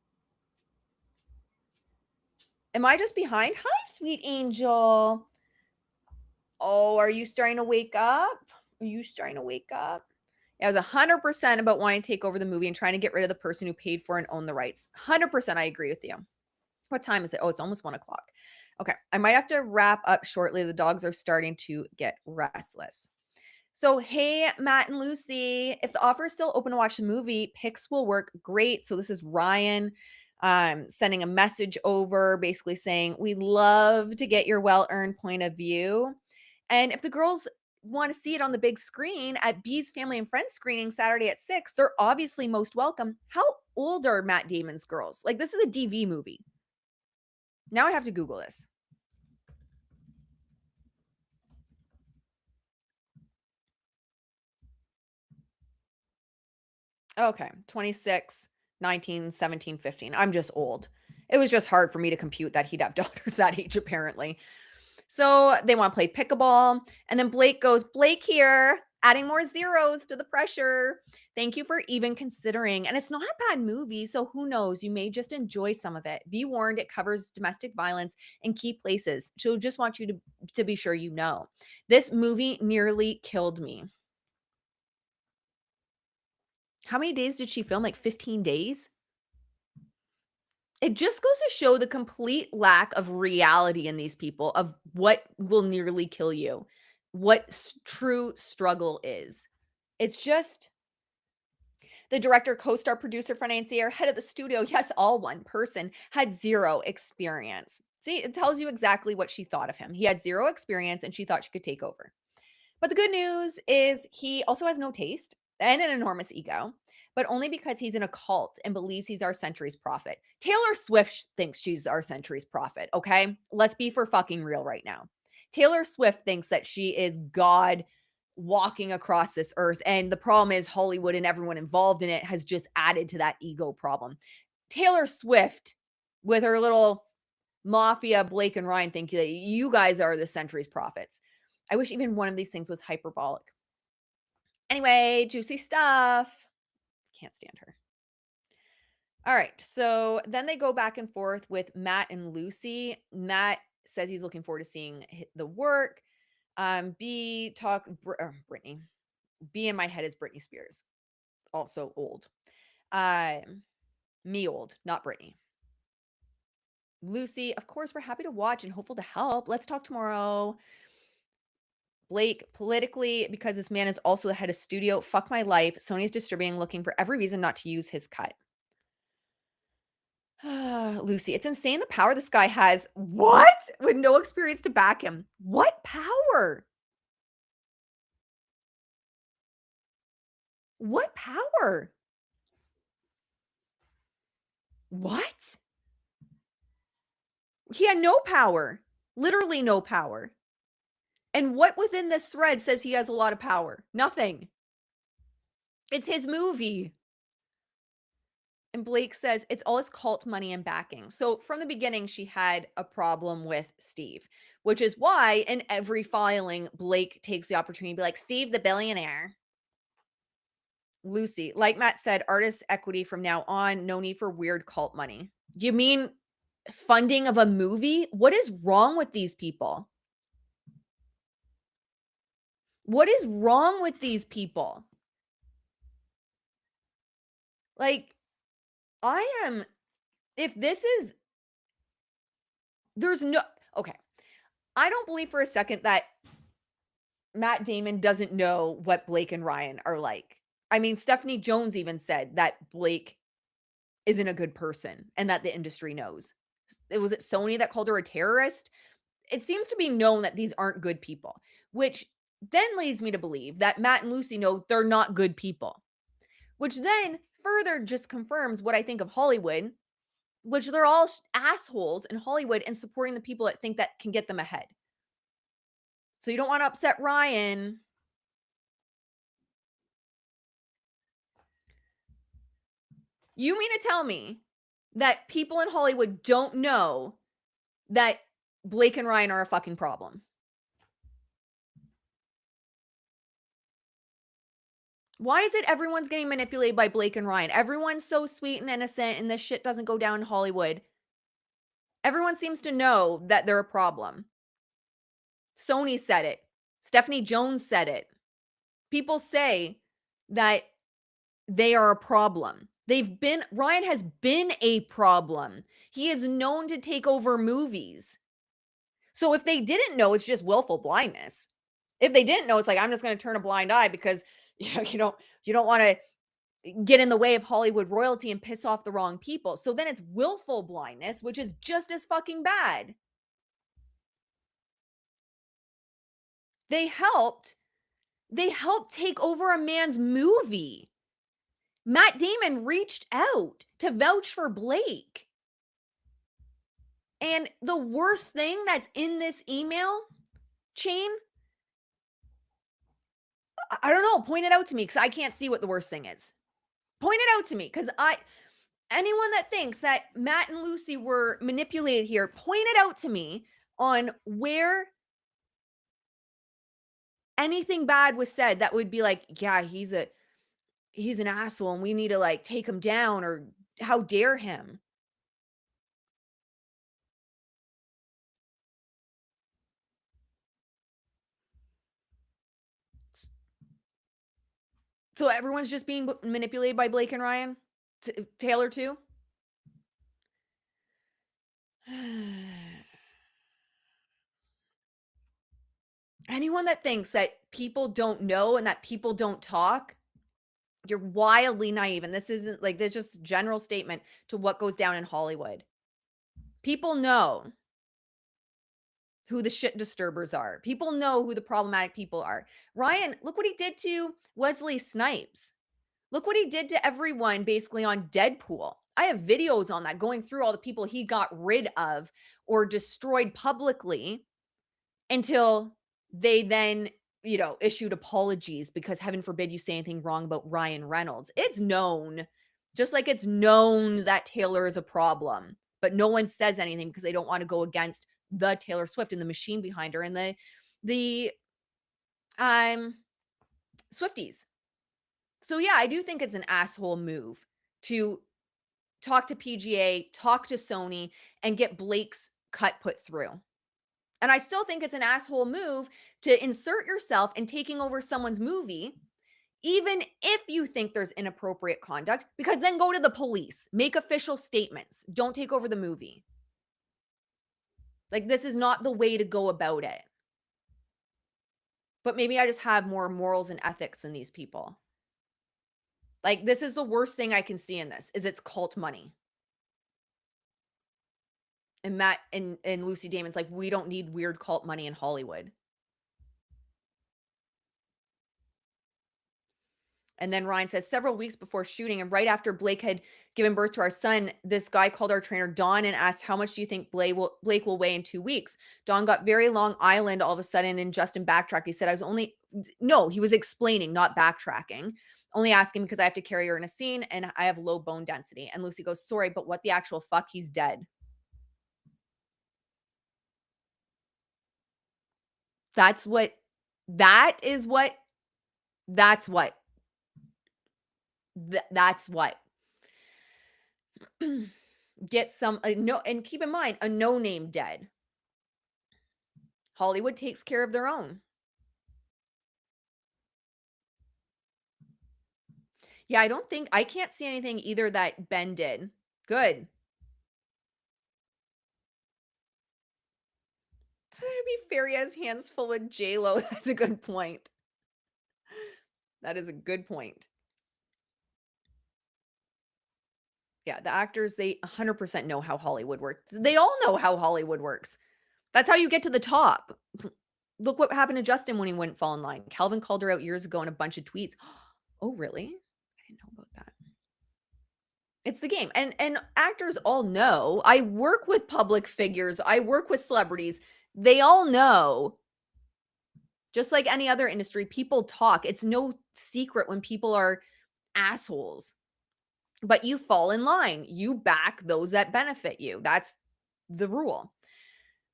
Am I just behind? Hi, sweet angel. Oh, are you starting to wake up? Are you starting to wake up? I was 100% about wanting to take over the movie and trying to get rid of the person who paid for and owned the rights. 100% I agree with you. What time is it? Oh, it's almost 1 o'clock. Okay, I might have to wrap up shortly. The dogs are starting to get restless. So, hey, Matt and Lucy, if the offer is still open to watch the movie, pics will work great. So this is Ryan sending a message over, basically saying, we'd love to get your well-earned point of view. And if the girls want to see it on the big screen at B's Family and Friends screening Saturday at 6, they're obviously most welcome. How old are Matt Damon's girls? Like, this is a DV movie. Now I have to Google this. Okay, 26, 19, 17, 15. I'm just old. It was just hard for me to compute that he'd have daughters that age, apparently. So they want to play pickleball. And then Blake goes, Blake here. Adding more zeros to the pressure. Thank you for even considering. And it's not a bad movie, so who knows? You may just enjoy some of it. Be warned, it covers domestic violence in key places. So just want you to be sure you know. This movie nearly killed me. How many days did she film? Like 15 days? It just goes to show the complete lack of reality in these people of what will nearly kill you, what true struggle is. It's just the director, co-star, producer, financier, head of the studio, yes, all one person, had zero experience. See, it tells you exactly what she thought of him. He had zero experience and she thought she could take over. But the good news is he also has no taste and an enormous ego, but only because he's in a cult and believes he's our century's prophet. Taylor Swift thinks she's our century's prophet, okay? Let's be for fucking real right now. Taylor Swift thinks that she is God walking across this earth. And the problem is Hollywood and everyone involved in it has just added to that ego problem. Taylor Swift, with her little mafia, Blake and Ryan, think that you guys are the century's prophets. I wish even one of these things was hyperbolic. Anyway, juicy stuff. Can't stand her. All right. So then they go back and forth with Matt and Lucy. Matt says he's looking forward to seeing the work. Brittany. B in my head is Britney Spears. Also old. Me old, not Britney. Lucy, of course, we're happy to watch and hopeful to help. Let's talk tomorrow. Blake, politically, because this man is also the head of studio, fuck my life. Sony's distributing, looking for every reason not to use his cut. Lucy, it's insane the power this guy has. What? With no experience to back him. What power? What power? What? He had no power. Literally no power. And what within this thread says he has a lot of power? Nothing. It's his movie. And Blake says it's all his cult money and backing. So from the beginning, she had a problem with Steve, which is why in every filing, Blake takes the opportunity to be like, Steve, the billionaire. Lucy, like Matt said, artist equity from now on, no need for weird cult money. You mean funding of a movie? What is wrong with these people? What is wrong with these people? Like, if this is, there's no, okay. I don't believe for a second that Matt Damon doesn't know what Blake and Ryan are like. I mean, Stephanie Jones even said that Blake isn't a good person and that the industry knows. Was it Sony that called her a terrorist? It seems to be known that these aren't good people, which then leads me to believe that Matt and Lucy know they're not good people, which then further just confirms what I think of Hollywood, which they're all assholes in Hollywood and supporting the people that think that can get them ahead. So you don't want to upset Ryan. You mean to tell me that people in Hollywood don't know that Blake and Ryan are a fucking problem? Why is it everyone's getting manipulated by Blake and Ryan? Everyone's so sweet and innocent and this shit doesn't go down in Hollywood. Everyone seems to know that they're a problem. Sony said it. Stephanie Jones said it. People say that they are a problem. Ryan has been a problem. He is known to take over movies. So if they didn't know, it's just willful blindness. If they didn't know, it's like, I'm just going to turn a blind eye because you don't want to get in the way of Hollywood royalty and piss off the wrong people. So then it's willful blindness, which is just as fucking bad. They helped take over a man's movie. Matt Damon reached out to vouch for Blake. And the worst thing that's in this email chain, I don't know, point it out to me because I can't see what the worst thing is. Point it out to me because anyone that thinks that Matt and Lucy were manipulated here, point it out to me on where anything bad was said that would be like, yeah, he's an asshole and we need to like take him down or how dare him. So everyone's just being manipulated by Blake and Ryan? Taylor too? Anyone that thinks that people don't know and that people don't talk, you're wildly naive. And this isn't like, this just general statement to what goes down in Hollywood. People know who the shit disturbers are. People know who the problematic people are. Ryan, look what he did to Wesley Snipes. Look what he did to everyone basically on Deadpool. I have videos on that going through all the people he got rid of or destroyed publicly until they then, issued apologies because heaven forbid you say anything wrong about Ryan Reynolds. It's known, just like it's known that Taylor is a problem, but no one says anything because they don't want to go against the Taylor Swift and the machine behind her and the Swifties. So yeah, I do think it's an asshole move to talk to PGA, talk to Sony, and get Blake's cut put through. And I still think it's an asshole move to insert yourself in taking over someone's movie, even if you think there's inappropriate conduct, because then go to the police, make official statements. Don't take over the movie. Like, this is not the way to go about it. But maybe I just have more morals and ethics than these people. Like, this is the worst thing I can see in this, is it's cult money. And Matt and Lucy Damon's like, we don't need weird cult money in Hollywood. And then Ryan says, several weeks before shooting and right after Blake had given birth to our son, this guy called our trainer Don and asked, how much do you think Blake will weigh in 2 weeks? Don got very Long Island all of a sudden and Justin backtracked. He said, he was explaining, not backtracking. Only asking because I have to carry her in a scene and I have low bone density. And Lucy goes, sorry, but what the actual fuck? He's dead. That's what. Get some no, and keep in mind, a no name dead. Hollywood takes care of their own. Yeah, I can't see anything either that Ben did. Good. To be fair, he has hands full with J-Lo. That's a good point. That is a good point. Yeah, the actors, they 100% know how Hollywood works. They all know how Hollywood works. That's how you get to the top. Look what happened to Justin when he wouldn't fall in line. Calvin called her out years ago in a bunch of tweets. Oh, really? I didn't know about that. It's the game. And actors all know. I work with public figures. I work with celebrities. They all know. Just like any other industry, people talk. It's no secret when people are assholes. But you fall in line. You back those that benefit you. That's the rule.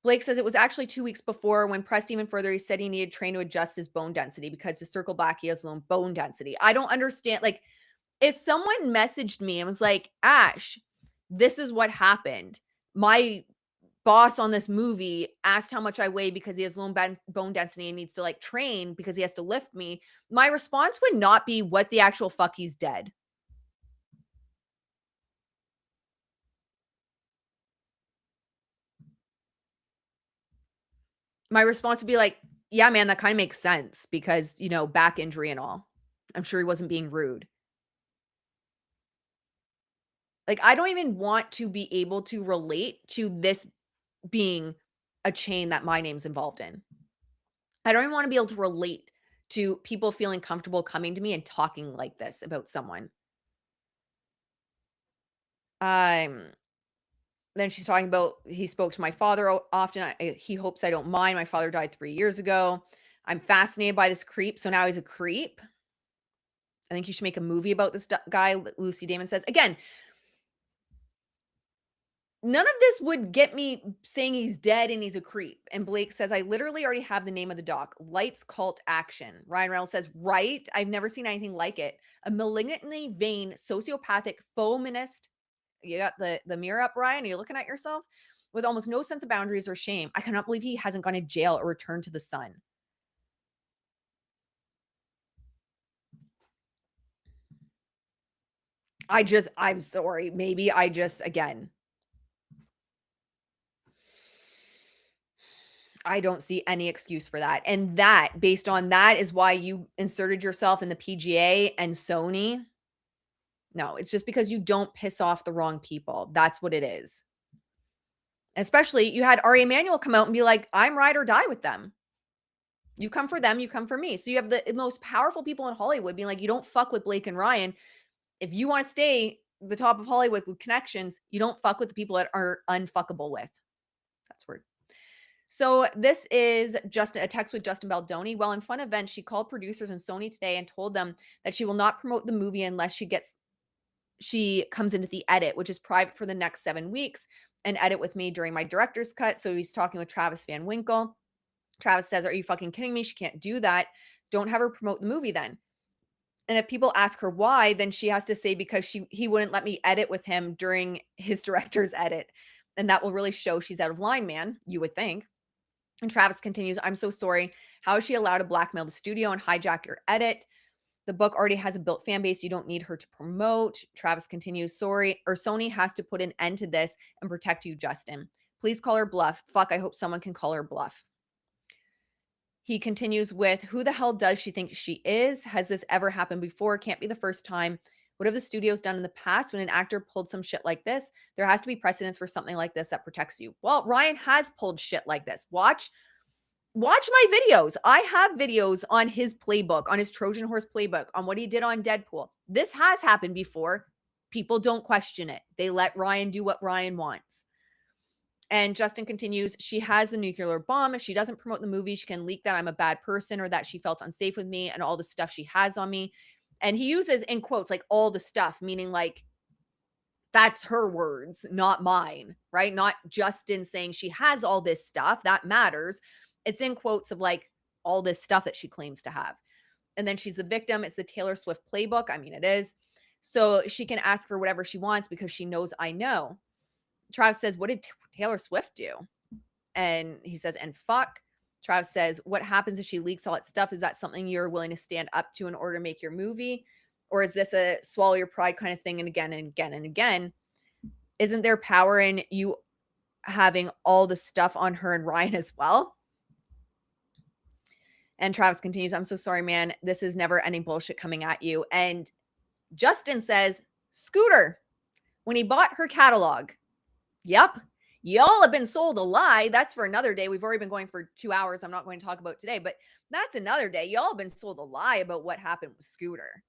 Blake says it was actually 2 weeks before when pressed even further, he said he needed train to adjust his bone density because to circle back, he has low bone density. I don't understand. Like, if someone messaged me and was like, Ash, this is what happened. My boss on this movie asked how much I weigh because he has low bone density and needs to like train because he has to lift me. My response would not be what the actual fuck, he's dead. My response would be like, yeah, man, that kind of makes sense because, back injury and all. I'm sure he wasn't being rude. Like, I don't even want to be able to relate to this being a chain that my name's involved in. I don't even want to be able to relate to people feeling comfortable coming to me and talking like this about someone. Then she's talking about he spoke to my father often. He hopes I don't mind. My father died 3 years ago. I'm fascinated by this creep. So now he's a creep. I think you should make a movie about this guy, Lucy Damon says. Again, None of this would get me saying he's dead and he's a creep. And Blake says, I literally already have the name of the doc. Lights Cult Action. Ryan Reynolds says, right? I've never seen anything like it. A malignantly vain, sociopathic, feminist. You got the mirror up, Ryan? Are you looking at yourself? With almost no sense of boundaries or shame. I cannot believe he hasn't gone to jail or returned to the sun. I'm sorry. Maybe I just, again, I don't see any excuse for that. And that, based on that, is why you inserted yourself in the PGA and Sony. No, it's just because you don't piss off the wrong people. That's what it is. Especially, you had Ari Emanuel come out and be like, I'm ride or die with them. You come for them, you come for me. So you have the most powerful people in Hollywood being like, you don't fuck with Blake and Ryan. If you want to stay the top of Hollywood with connections, you don't fuck with the people that are unfuckable with. That's weird. So this is just a text with Justin Baldoni. Well, in fun event, she called producers and Sony today and told them that she will not promote the movie unless she comes into the edit, which is private for the next 7 weeks, and edit with me during my director's cut. So he's talking with Travis Van Winkle. Travis says, are you fucking kidding me? She can't do that. Don't have her promote the movie then. And if people ask her why, then she has to say because he wouldn't let me edit with him during his director's edit. And that will really show she's out of line, man, you would think. And Travis continues, I'm so sorry. How is she allowed to blackmail the studio and hijack your edit? The book already has a built fan base. You don't need her to promote. Travis continues, sorry, or Sony has to put an end to this and protect you, Justin. Please call her bluff. Fuck, I hope someone can call her bluff. He continues with, who the hell does she think she is? Has this ever happened before? Can't be the first time. What have the studios done in the past when an actor pulled some shit like this? There has to be precedence for something like this that protects you. Well, Ryan has pulled shit like this. Watch my videos. I have videos on his playbook, on his Trojan horse playbook, on what he did on Deadpool. This has happened before. People don't question it. They let Ryan do what Ryan wants. And Justin continues, she has the nuclear bomb. If she doesn't promote the movie, she can leak that I'm a bad person or that she felt unsafe with me and all the stuff she has on me. And he uses in quotes like all the stuff, meaning like that's her words, not mine, right? Not Justin saying she has all this stuff. That matters. It's in quotes of like all this stuff that she claims to have. And then she's the victim. It's the Taylor Swift playbook. I mean, it is. So she can ask for whatever she wants because she knows I know. Travis says, what did Taylor Swift do? And he says, and fuck. Travis says, what happens if she leaks all that stuff? Is that something you're willing to stand up to in order to make your movie? Or is this a swallow your pride kind of thing? And again and again and again, isn't there power in you having all the stuff on her and Ryan as well? And Travis continues, I'm so sorry, man. This is never ending bullshit coming at you. And Justin says, Scooter, when he bought her catalog, yep, y'all have been sold a lie. That's for another day. We've already been going for 2 hours. I'm not going to talk about today, but that's another day. Y'all have been sold a lie about what happened with Scooter.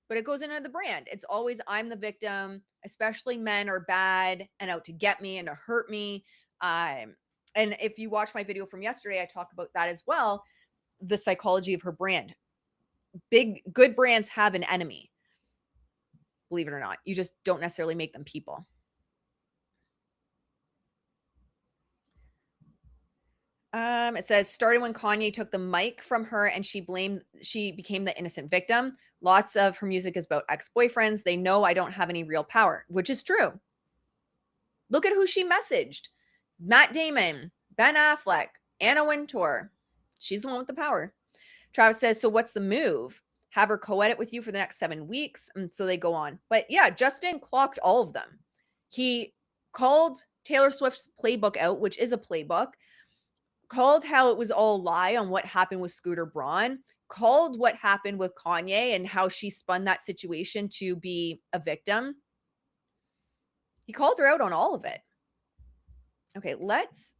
But it goes into the brand. It's always I'm the victim, especially men are bad and out to get me and to hurt me. And if you watch my video from yesterday, I talk about that as well. The psychology of her brand. Good brands have an enemy. Believe it or not. You just don't necessarily make them people. It says, started when Kanye took the mic from her and she became the innocent victim. Lots of her music is about ex-boyfriends. They know I don't have any real power, which is true. Look at who she messaged. Matt Damon, Ben Affleck, Anna Wintour. She's the one with the power. Travis says, so what's the move? Have her co-edit with you for the next 7 weeks. And so they go on. But yeah, Justin clocked all of them. He called Taylor Swift's playbook out, which is a playbook, called how it was all a lie on what happened with Scooter Braun, called what happened with Kanye and how she spun that situation to be a victim. He called her out on all of it. Okay, let's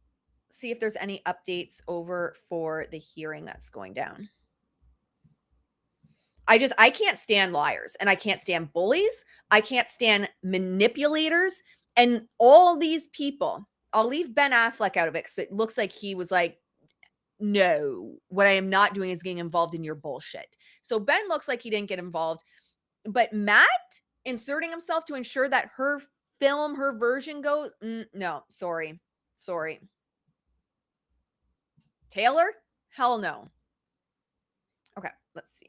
see if there's any updates over for the hearing that's going down. I can't stand liars and I can't stand bullies. I can't stand manipulators and all these people. I'll leave Ben Affleck out of it because it looks like he was like, no, what I am not doing is getting involved in your bullshit. So Ben looks like he didn't get involved, but Matt inserting himself to ensure that her film, her version goes. No, sorry. Sorry. Taylor? Hell no. Okay, let's see.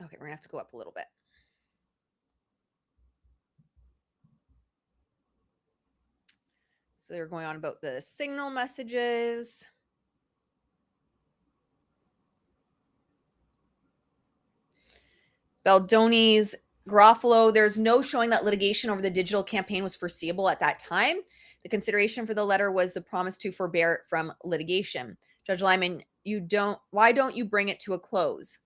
Okay, we're gonna have to go up a little bit. So they're going on about the signal messages. Baldoni's, Garofalo, there's no showing that litigation over the digital campaign was foreseeable at that time. The consideration for the letter was the promise to forbear from litigation. Judge Lyman, why don't you bring it to a close?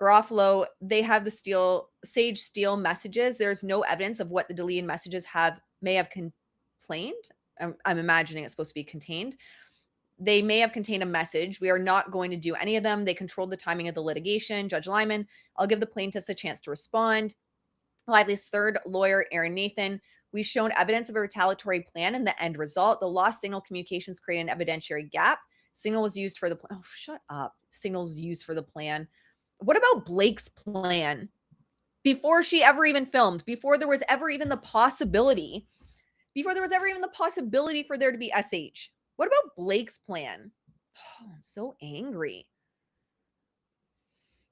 Garofalo, they have the Sage Steele messages. There's no evidence of what the deleted messages may have complained. I'm imagining it's supposed to be contained. They may have contained a message. We are not going to do any of them. They controlled the timing of the litigation. Judge Lyman, I'll give the plaintiffs a chance to respond. Lively's third lawyer, Aaron Nathan, we've shown evidence of a retaliatory plan and the end result. The lost signal communications created an evidentiary gap. Signal was used for the plan. Oh, shut up. Signal was used for the plan. What about Blake's plan? Before she ever even filmed, before there was ever even the possibility for there to be SH. What about Blake's plan? Oh, I'm so angry.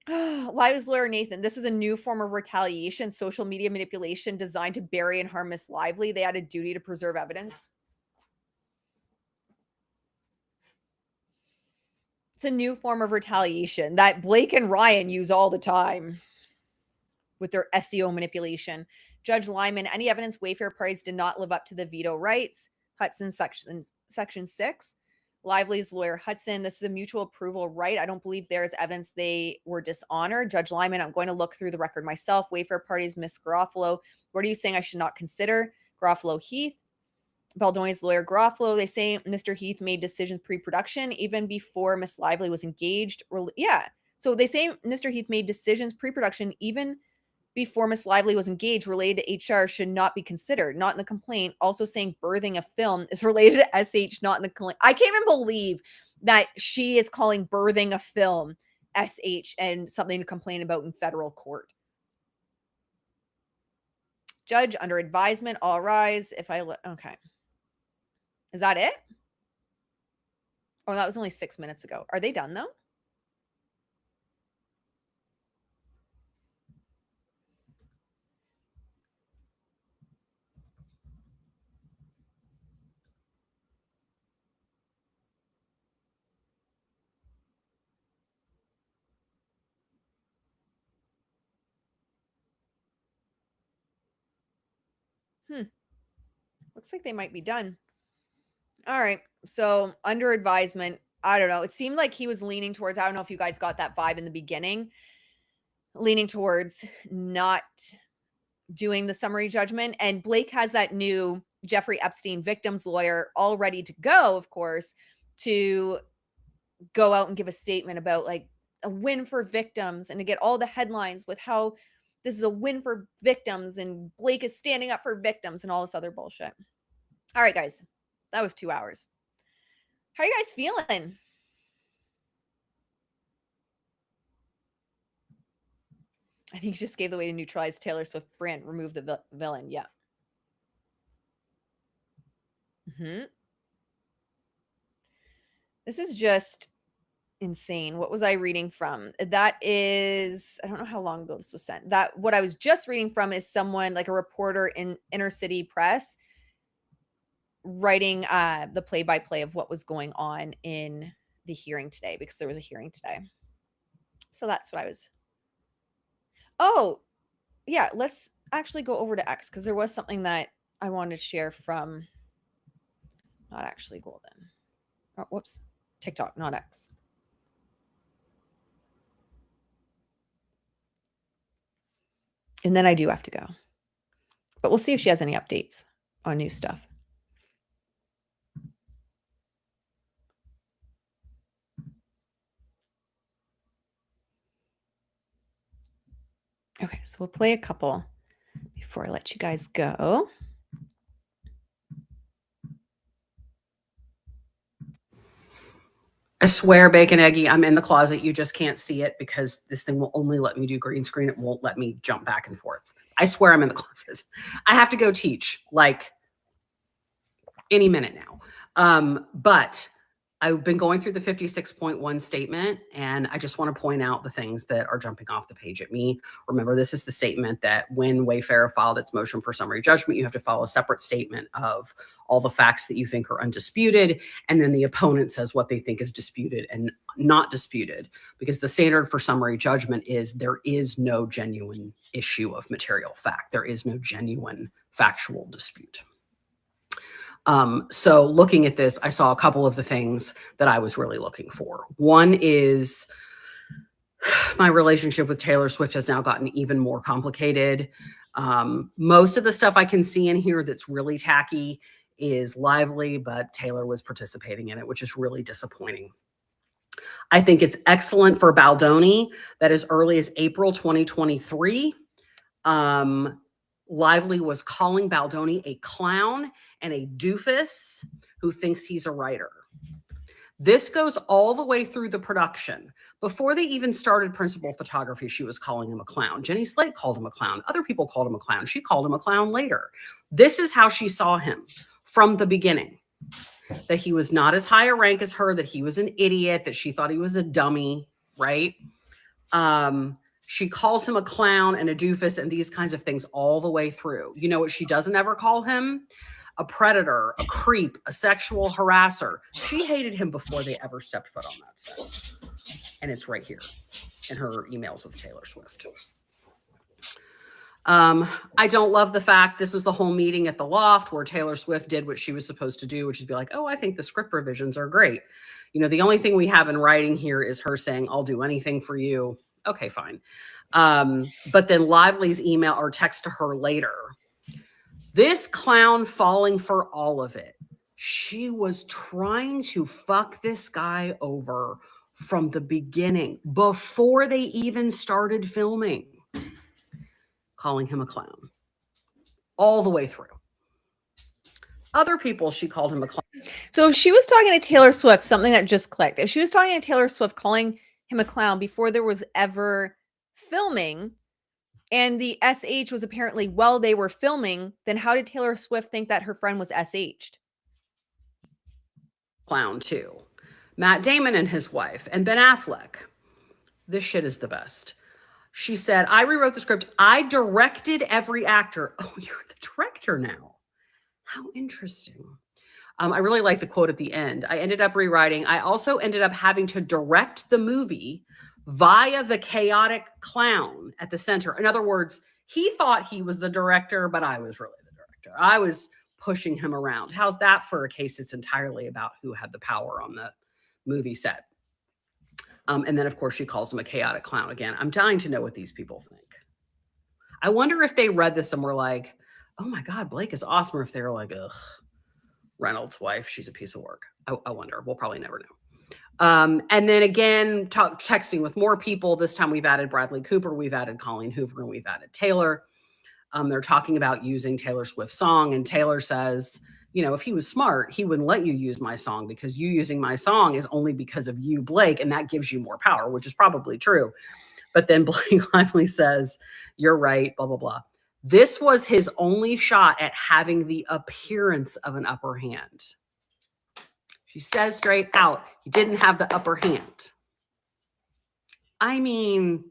Lively's lawyer Nathan, this is a new form of retaliation, social media manipulation designed to bury and harm Miss Lively. They had a duty to preserve evidence. It's a new form of retaliation that Blake and Ryan use all the time with their SEO manipulation. Judge Lyman, any evidence Wayfarer parties did not live up to the veto rights. Hudson, section 6. Lively's lawyer Hudson, this is a mutual approval right. I don't believe there is evidence they were dishonored. Judge Lyman, I'm going to look through the record myself. Wayfarer parties, Miss Garofalo, what are you saying I should not consider? Garofalo Heath. Baldoni's lawyer Garofalo, they say Mr. Heath made decisions pre-production even before Miss Lively was engaged. Yeah. So they say Mr. Heath made decisions pre-production even before Miss Lively was engaged related to HR should not be considered, not in the complaint. Also saying birthing a film is related to SH, not in the complaint. I can't even believe that she is calling birthing a film SH and something to complain about in federal court. Judge under advisement, all rise. Okay. Is that it? Oh, that was only 6 minutes ago. Are they done though? Looks like they might be done. All right. So under advisement, I don't know. It seemed like he was leaning towards, I don't know if you guys got that vibe in the beginning, leaning towards not doing the summary judgment. And Blake has that new Jeffrey Epstein victims lawyer all ready to go, of course, to go out and give a statement about like a win for victims and to get all the headlines with how this is a win for victims and Blake is standing up for victims and all this other bullshit. All right, guys, that was 2 hours. How are you guys feeling? I think you just gave the way to neutralize Taylor Swift brand, remove the villain. Yeah. This is just insane. What was I reading from? That is, I don't know how long ago this was sent. That what I was just reading from is someone like a reporter in Inner City Press writing the play-by-play of what was going on in the hearing today because there was a hearing today. So that's what I was. Oh, yeah, let's actually go over to X because there was something that I wanted to share from not actually Golden. Oh, whoops. TikTok, not X. And then I do have to go. But we'll see if she has any updates on new stuff. Okay, so we'll play a couple before I let you guys go. I swear, Bacon Eggy, I'm in the closet. You just can't see it because this thing will only let me do green screen. It won't let me jump back and forth. I swear I'm in the closet. I have to go teach like any minute now. But I've been going through the 56.1 statement, and I just want to point out the things that are jumping off the page at me. Remember, this is the statement that when Wayfarer filed its motion for summary judgment, you have to file a separate statement of all the facts that you think are undisputed, and then the opponent says what they think is disputed and not disputed, because the standard for summary judgment is there is no genuine issue of material fact. There is no genuine factual dispute. So looking at this, I saw a couple of the things that I was really looking for. One is my relationship with Taylor Swift has now gotten even more complicated. Most of the stuff I can see in here that's really tacky is lively, but Taylor was participating in it, which is really disappointing. I think it's excellent for Baldoni that as early as April 2023, Lively was calling Baldoni a clown and a doofus who thinks he's a writer. This goes all the way through the production. Before they even started principal photography, she was calling him a clown. Jenny Slate called him a clown. Other people called him a clown. She called him a clown later. This is how she saw him from the beginning. That he was not as high a rank as her, that he was an idiot, that she thought he was a dummy, right? She calls him a clown and a doofus and these kinds of things all the way through. You know what she doesn't ever call him? A predator, a creep, a sexual harasser. She hated him before they ever stepped foot on that set. And it's right here in her emails with Taylor Swift. I don't love the fact this was the whole meeting at the loft where Taylor Swift did what she was supposed to do, which is be like, oh, I think the script revisions are great. You know, the only thing we have in writing here is her saying, I'll do anything for you. Okay, fine. But then Lively's email or text to her later. This clown falling for all of it. She was trying to fuck this guy over from the beginning, before they even started filming, calling him a clown all the way through. Other people, she called him a clown. So if she was talking to Taylor Swift, something that just clicked, if she was talking to Taylor Swift, calling him a clown before there was ever filming, and the SH was apparently while they were filming, then how did Taylor Swift think that her friend was SH'd? Clown too. Matt Damon and his wife, and Ben Affleck. This shit is the best. She said, I rewrote the script. I directed every actor. Oh, you're the director now. How interesting. I really like the quote at the end. I ended up rewriting. I also ended up having to direct the movie via the chaotic clown at the center. In other words, he thought he was the director, but I was really the director. I was pushing him around. How's that for a case that's entirely about who had the power on the movie set? And then, of course, she calls him a chaotic clown again. I'm dying to know what these people think. I wonder if they read this and were like, oh my God, Blake is awesome. Or if they're like, ugh, Reynolds' wife, she's a piece of work. I wonder. We'll probably never know. And then again, texting with more people. This time we've added Bradley Cooper, we've added Colleen Hoover, and we've added Taylor. They're talking about using Taylor Swift's song. And Taylor says, you know, if he was smart, he wouldn't let you use my song because you using my song is only because of you, Blake, and that gives you more power, which is probably true. But then Blake Lively says, you're right, blah, blah, blah. This was his only shot at having the appearance of an upper hand. She says straight out, he didn't have the upper hand. I mean,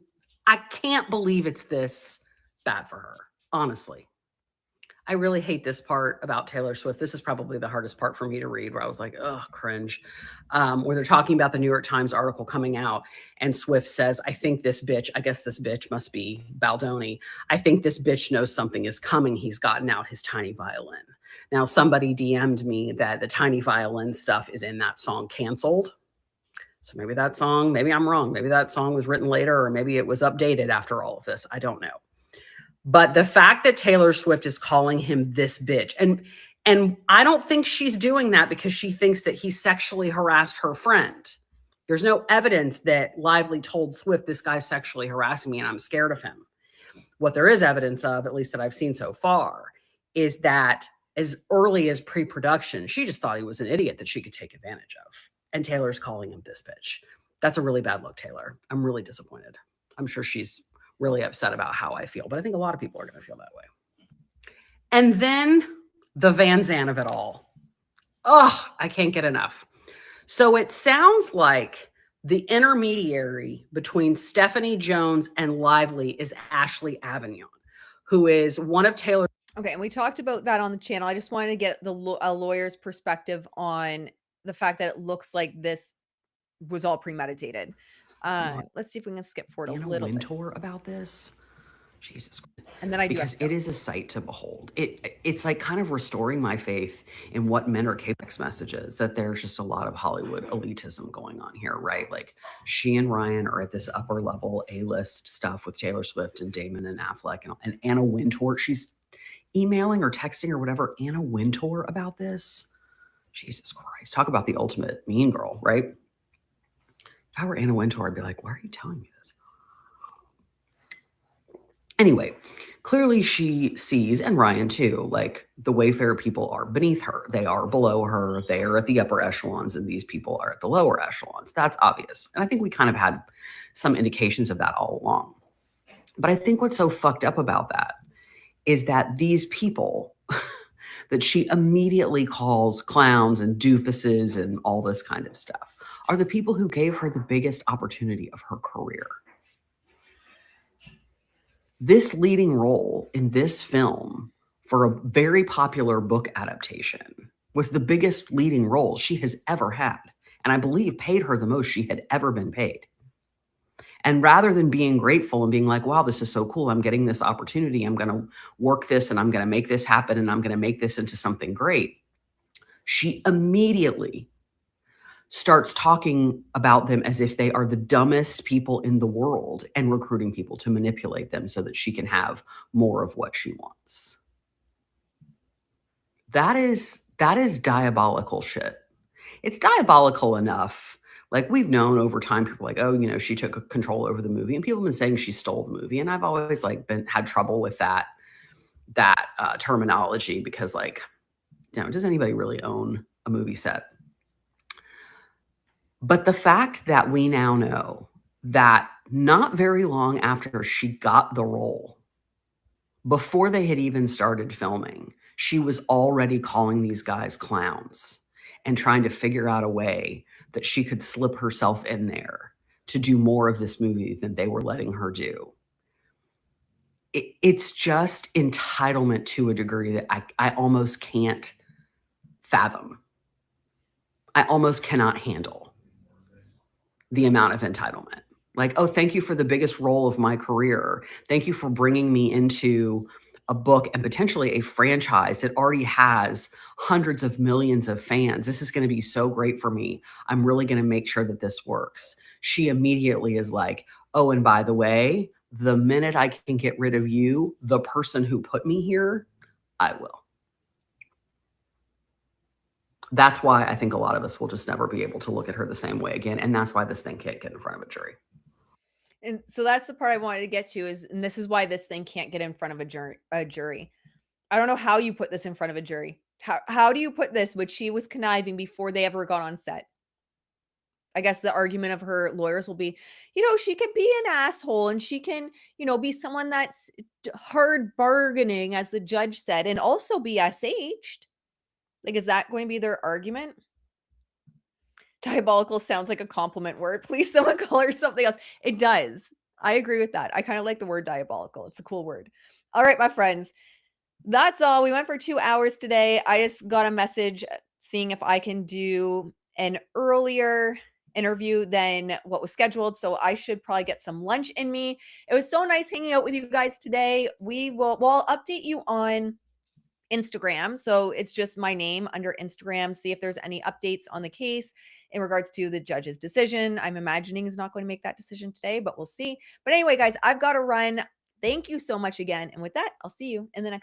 I can't believe it's this bad for her, honestly. I really hate this part about Taylor Swift. This is probably the hardest part for me to read, where I was like, oh, cringe. Where they're talking about the New York Times article coming out, and Swift says, I think this bitch, I guess this bitch must be Baldoni. I think this bitch knows something is coming. He's gotten out his tiny violin. Now, somebody DM'd me that the tiny violin stuff is in that song Canceled. So maybe that song, maybe I'm wrong. Maybe that song was written later, or maybe it was updated after all of this. I don't know. But the fact that Taylor Swift is calling him this bitch, and I don't think she's doing that because she thinks that he sexually harassed her friend. There's no evidence that Lively told Swift, this guy's sexually harassing me and I'm scared of him. What there is evidence of, at least that I've seen so far, is that as early as pre-production, she just thought he was an idiot that she could take advantage of. And Taylor's calling him this bitch. That's a really bad look, Taylor. I'm really disappointed. I'm sure she's really upset about how I feel, but I think a lot of people are going to feel that way. And then the Van Zandt of it all. Oh, I can't get enough. So it sounds like the intermediary between Stephanie Jones and Lively is Ashley Avignon, who is one of Taylor's. Okay, and we talked about that on the channel. I just wanted to get a lawyer's perspective on the fact that it looks like this was all premeditated. Let's see if we can skip forward a little bit. About this. Jesus. And then I do because it is a sight to behold. It's like kind of restoring my faith in what men are capable of messages, that there's just a lot of Hollywood elitism going on here, right? Like she and Ryan are at this upper level A-list stuff with Taylor Swift and Damon and Affleck and Anna Wintour. She's emailing or texting or whatever Anna Wintour about this. Jesus Christ. Talk about the ultimate mean girl, right? If I were Anna Wintour, I'd be like, why are you telling me this? Anyway, clearly she sees, and Ryan too, like the Wayfarer people are beneath her. They are below her. They are at the upper echelons, and these people are at the lower echelons. That's obvious. And I think we kind of had some indications of that all along. But I think what's so fucked up about that is that these people that she immediately calls clowns and doofuses and all this kind of stuff are the people who gave her the biggest opportunity of her career. This leading role in this film for a very popular book adaptation was the biggest leading role she has ever had. And I believe paid her the most she had ever been paid. And rather than being grateful and being like, wow, this is so cool, I'm getting this opportunity, I'm going to work this and I'm going to make this happen and I'm going to make this into something great, she immediately starts talking about them as if they are the dumbest people in the world and recruiting people to manipulate them so that she can have more of what she wants. That is diabolical shit. It's diabolical enough. Like we've known over time, people are like, oh, you know, she took control over the movie, and people have been saying she stole the movie. And I've always like had trouble with that terminology because, like, you know, does anybody really own a movie set? But the fact that we now know that not very long after she got the role, before they had even started filming, she was already calling these guys clowns and trying to figure out a way that she could slip herself in there to do more of this movie than they were letting her do. It's just entitlement to a degree that I almost can't fathom. I almost cannot handle the amount of entitlement. Like, oh, thank you for the biggest role of my career. Thank you for bringing me into a book and potentially a franchise that already has hundreds of millions of fans. This is going to be so great for me. I'm really going to make sure that this works. She immediately is like, oh, and by the way, the minute I can get rid of you, the person who put me here, I will. That's why I think a lot of us will just never be able to look at her the same way again. And that's why this thing can't get in front of a jury. And so that's the part I wanted to get to and this is why this thing can't get in front of a jury. I don't know how you put this in front of a jury. How do you put this, which she was conniving before they ever got on set? I guess the argument of her lawyers will be, you know, she can be an asshole and she can, you know, be someone that's hard bargaining, as the judge said, and also be SH'd. Like, is that going to be their argument? Diabolical sounds like a compliment word. Please someone call her something else. It does. I agree with that. I kind of like the word diabolical. It's a cool word. All right, my friends. That's all. We went for 2 hours today. I just got a message seeing if I can do an earlier interview than what was scheduled. So I should probably get some lunch in me. It was so nice hanging out with you guys today. We'll update you on Instagram. So it's just my name under Instagram. See if there's any updates on the case in regards to the judge's decision. I'm imagining is not going to make that decision today, but we'll see. But anyway, guys, I've got to run. Thank you so much again. And with that, I'll see you in the next